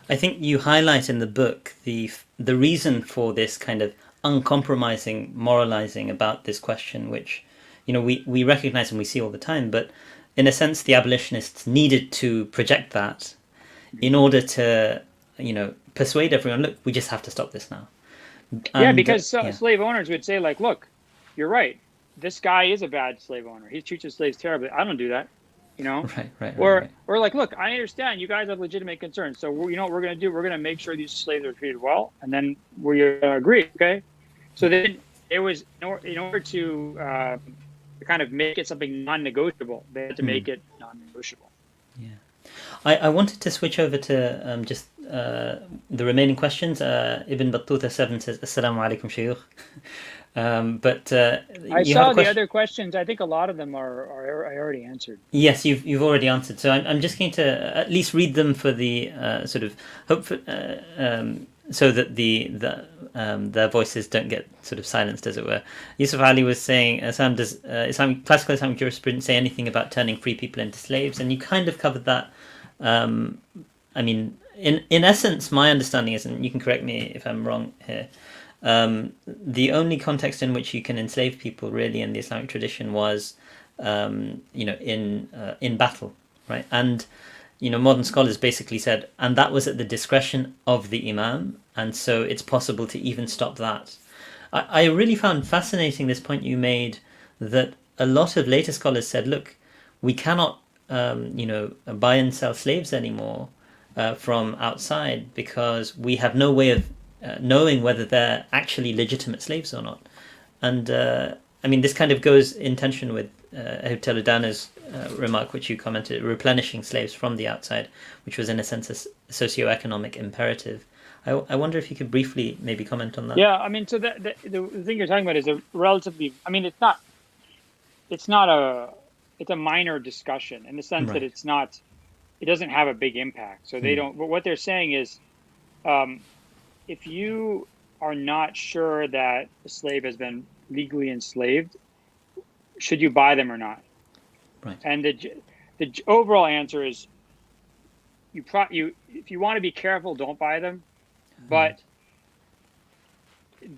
I think you highlight in the book the reason for this kind of uncompromising moralizing about this question, which we recognize and we see all the time, but in a sense the abolitionists needed to project that in order to persuade everyone, look, we just have to stop this now. Yeah, And because yeah slave owners would say, like, look, you're right. This guy is a bad slave owner. He treats his slaves terribly. I don't do that, you know? right right right Or right or like, look, I understand you guys have legitimate concerns. So you know what we're gonna do? We're gonna make sure these slaves are treated well, and then we agree, okay? So then it was in order to kind of make it something non-negotiable, they had to make it non-negotiable. yeah. I wanted to switch over to just the remaining questions. Ibn Battuta 7 says, Assalamu alaikum, Shaykh. But I you have a saw the question? other questions. I think a lot of them are I already answered. Yes, you've already answered. So I'm just going to at least read them for the sort of hope for, so that their voices don't get sort of silenced, as it were. Yusuf Ali was saying, Sam, does classical Islamic jurisprudence say anything about turning free people into slaves? And you kind of covered that. I mean, in essence, my understanding is, and you can correct me if I'm wrong here, the only context in which you can enslave people really in the Islamic tradition was, in battle, right? And modern scholars basically said, and that was at the discretion of the imam, and so it's possible to even stop that. I really found fascinating this point you made that a lot of later scholars said, look, we cannot, buy and sell slaves anymore from outside because we have no way of knowing whether they're actually legitimate slaves or not. And I mean, this kind of goes in tension with Toledano's remark, which you commented, replenishing slaves from the outside, which was in a sense a socio-economic imperative. I wonder if you could briefly maybe comment on that. Yeah, I mean, so the thing you're talking about is a relatively. I mean, it's a minor discussion in the sense that Right. it doesn't have a big impact. So they don't. But what they're saying is, um, if you are not sure that a slave has been legally enslaved, should you buy them or not? Right. And the overall answer is if you want to be careful, don't buy them. But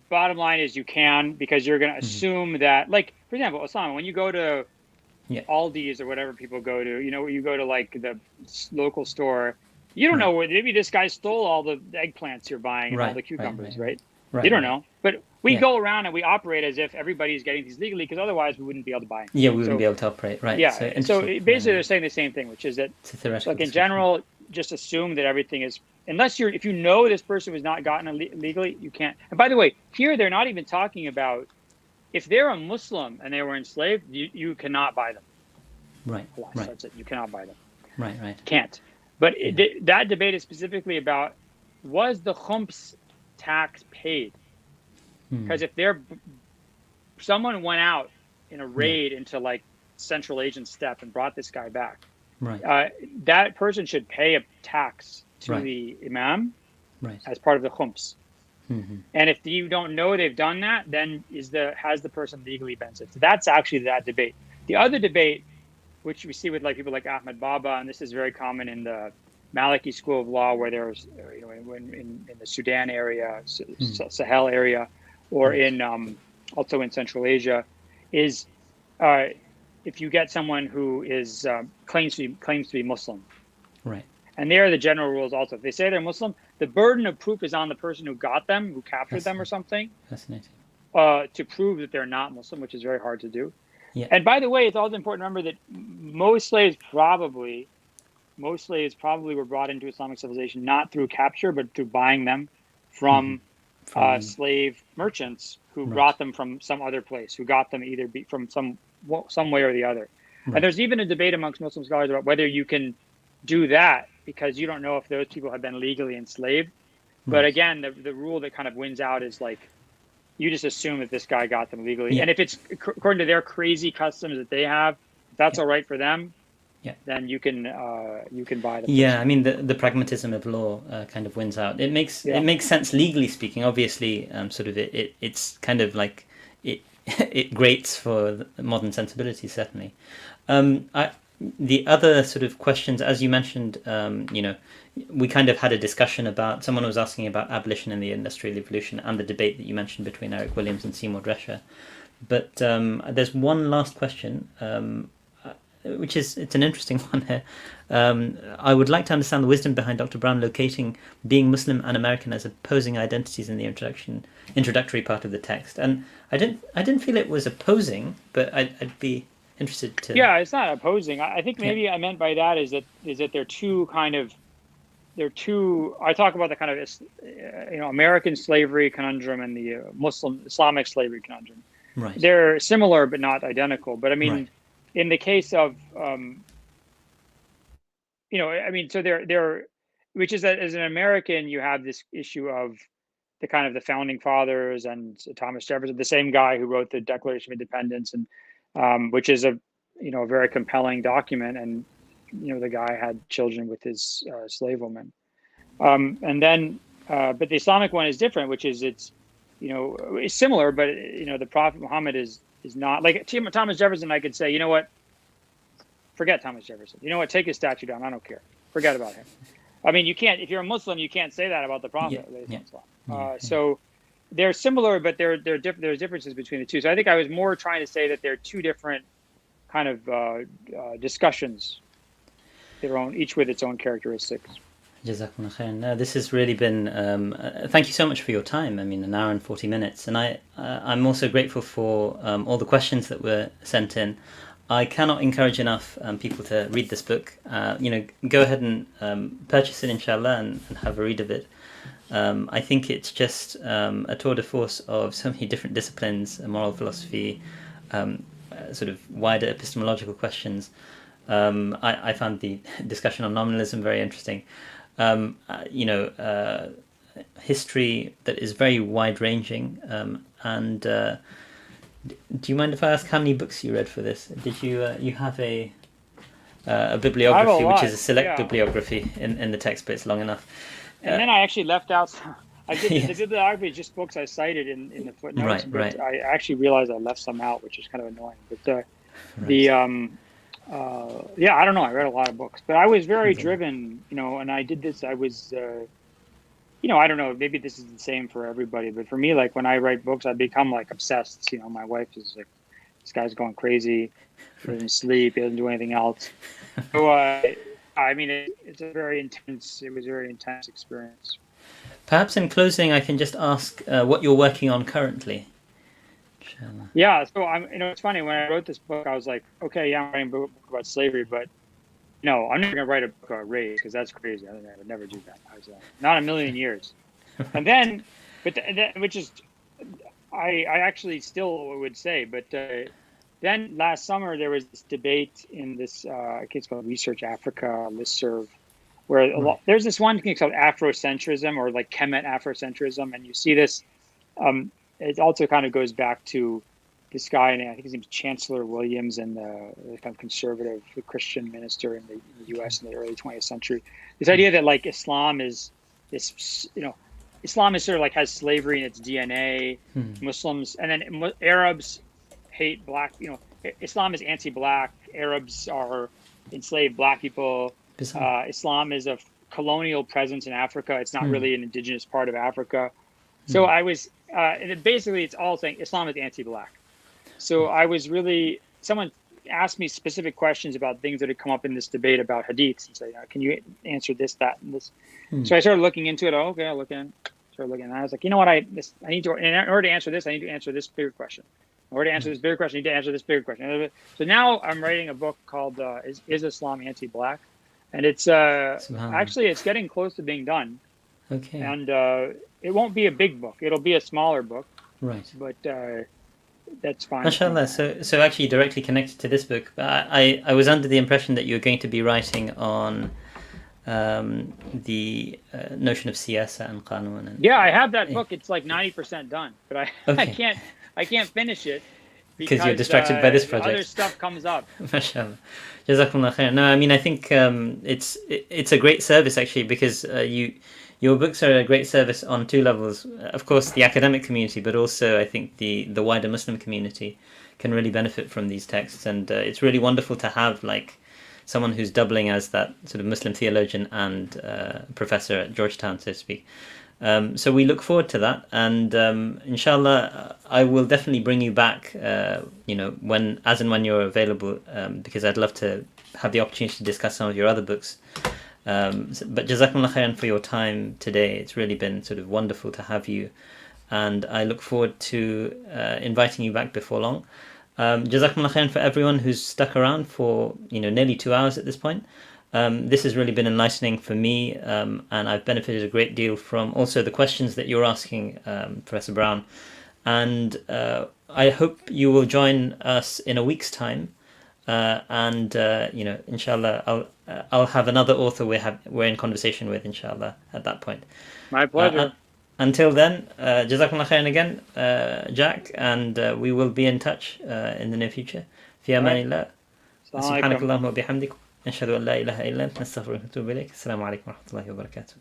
bottom line is you can, because you're going to assume that, like, for example, Osama, when you go to Aldi's or whatever people go to, you go to like the local store, you don't know where maybe this guy stole all the eggplants you're buying and all the cucumbers, right? You don't know. But we go around and we operate as if everybody's getting these legally, because otherwise we wouldn't be able to buy them. Yeah, we wouldn't be able to operate, right? Yeah. So basically they're saying the same thing, which is that, like, in general, just assume that everything is, if you know this person was not gotten illegally, you can't. And by the way, here they're not even talking about, if they're a Muslim and they were enslaved, you cannot buy them. Right. That's it. You cannot buy them. Right. Can't. But that debate is specifically about, was the khums tax paid? Because if someone went out in a raid into like Central Asian steppe and brought this guy back, that person should pay a tax to the imam as part of the khums. And if you don't know they've done that, then has the person legally been enslaved? So that's actually that debate. The other debate, which we see with like people like Ahmed Baba, and this is very common in the Maliki school of law, where there's, in the Sudan area, Sahel area, or in also in Central Asia, is if you get someone who is claims to be Muslim, and there are the general rules also. If they say they're Muslim, the burden of proof is on the person who got them, who captured them or something. Fascinating. To prove that they're not Muslim, which is very hard to do. Yeah. And by the way, it's also important to remember that most slaves probably were brought into Islamic civilization not through capture, but through buying them from slave merchants who brought them from some other place, who got them either from some way or the other. And there's even a debate amongst Muslim scholars about whether you can do that, because you don't know if those people have been legally enslaved. But again, the rule that kind of wins out is like, you just assume that this guy got them legally. And if it's according to their crazy customs that they have, if that's all right for them, then you can buy them. Yeah, I mean, the pragmatism of law kind of wins out. It makes sense legally speaking. Obviously, sort of it's kind of like it grates for modern sensibility, certainly. The other sort of questions, as you mentioned, we kind of had a discussion about, someone was asking about abolition in the Industrial Revolution and the debate that you mentioned between Eric Williams and Seymour Drescher. But there's one last question, which it's an interesting one here. I would like to understand the wisdom behind Dr. Brown locating being Muslim and American as opposing identities in the introductory part of the text. And I didn't feel it was opposing, but I'd be interested to. Yeah, it's not opposing. I think maybe I meant by that is that they're two kind of. I talk about the kind of American slavery conundrum and the Islamic slavery conundrum. Right. They're similar but not identical. But I mean, in the case of so they're which is that as an American you have this issue of the kind of the founding fathers and Thomas Jefferson, the same guy who wrote the Declaration of Independence, and which is a very compelling document, and the guy had children with his slave woman. And then, but the Islamic one is different, which is it's similar, but the Prophet Muhammad is not like Thomas Jefferson. I could say, you know what, forget Thomas Jefferson. You know what, take his statue down. I don't care. Forget about him. I mean, you can't, if you're a Muslim, you can't say that about the Prophet. So they're similar, but there's differences between the two. So I think I was more trying to say that they're two different kind of discussions, each with its own characteristics. Jazakumullah khair. This has really been. Thank you so much for your time. I mean, an hour and 40 minutes, and I'm also grateful for all the questions that were sent in. I cannot encourage enough people to read this book. Go ahead and purchase it, inshallah, and have a read of it. I think it's just a tour de force of so many different disciplines, moral philosophy, sort of wider epistemological questions. I found the discussion on nominalism very interesting. History that is very wide-ranging. And do you mind if I ask how many books you read for this? Did you have a bibliography, which is a select bibliography in the text, but it's long enough? And then I actually left out The bibliography is just books I cited in the footnotes, Right, but right, I actually realized I left some out, which is kind of annoying. But right. the yeah, I don't know. I read a lot of books, but I was very Alhamdulillah. driven, and I did this. I was, I don't know. Maybe this is the same for everybody, but for me, like when I write books, I become like obsessed. My wife is like, this guy's going crazy. He Right. doesn't sleep. He doesn't do anything else. So, I mean, it's a very intense. It was a very intense experience. Perhaps in closing, I can just ask what you're working on currently. Inshallah. Yeah. So it's funny when I wrote this book, I was like, okay, yeah, I'm writing a book about slavery, but no, I'm never gonna write a book about race because that's crazy. I would never do that. I was not a million years. And then, which is, I actually still would say, but then last summer there was this debate in this I think it's called Research Africa listserv, where Right. there's this one thing called Afrocentrism or like Kemet Afrocentrism, and you see this. It also kind of goes back to this guy, and I think his name's Chancellor Williams, and the kind of conservative Christian minister in the U.S. in the early 20th century. This idea that like Islam is this, Islam is sort of like has slavery in its DNA. Muslims and then Arabs hate black. Islam is anti-black. Arabs are enslaved black people. Bizarre. Islam is a colonial presence in Africa. It's not really an indigenous part of Africa. So Mm. I was, and basically it's all saying Islam is anti-black. So I was really, someone asked me specific questions about things that had come up in this debate about hadiths and say, can you answer this, that, and this? Mm. So I started looking into it. Oh, okay, I'll look in. Started looking. And I was like, you know what? I need to, in order to answer this, I need to answer this bigger question. In order to answer this bigger question, I need to answer this bigger question. So now I'm writing a book called Is Islam Anti-Black? And it's Subhanallah. actually, it's getting close to being done. Okay. And it won't be a big book. It'll be a smaller book. Right. But that's fine. MashaAllah. So actually directly connected to this book, I was under the impression that you were going to be writing on the notion of siyasa and qanun. And, yeah, I have that book. It's like 90% done, but okay. I can't finish it because you're distracted by this project. Other stuff comes up. MashaAllah. Jazakumullah khair. No, I mean I think it's a great service actually because your books are a great service on two levels. Of course, the academic community, but also I think the wider Muslim community can really benefit from these texts, and it's really wonderful to have like someone who's doubling as that sort of Muslim theologian and professor at Georgetown, so to speak. So we look forward to that, and inshallah, I will definitely bring you back. When and when you're available, because I'd love to have the opportunity to discuss some of your other books. But Jazakumullah khairan for your time today. It's really been sort of wonderful to have you, and I look forward to inviting you back before long. Jazakumullah khairan for everyone who's stuck around for nearly 2 hours at this point. This has really been enlightening for me, and I've benefited a great deal from also the questions that you're asking, Professor Brown. And I hope you will join us in a week's time. Inshallah, I'll have another author we're in conversation with, inshallah, at that point. My pleasure. Until then, Jazakumullah khairan again, Jack, and we will be in touch in the near future. في أمان الله. سبحانك اللهم وبحمدك. نشهد أن لا إله إلا أنت نستغفرك ونتوب إليك. السلام عليكم ورحمة الله وبركاته.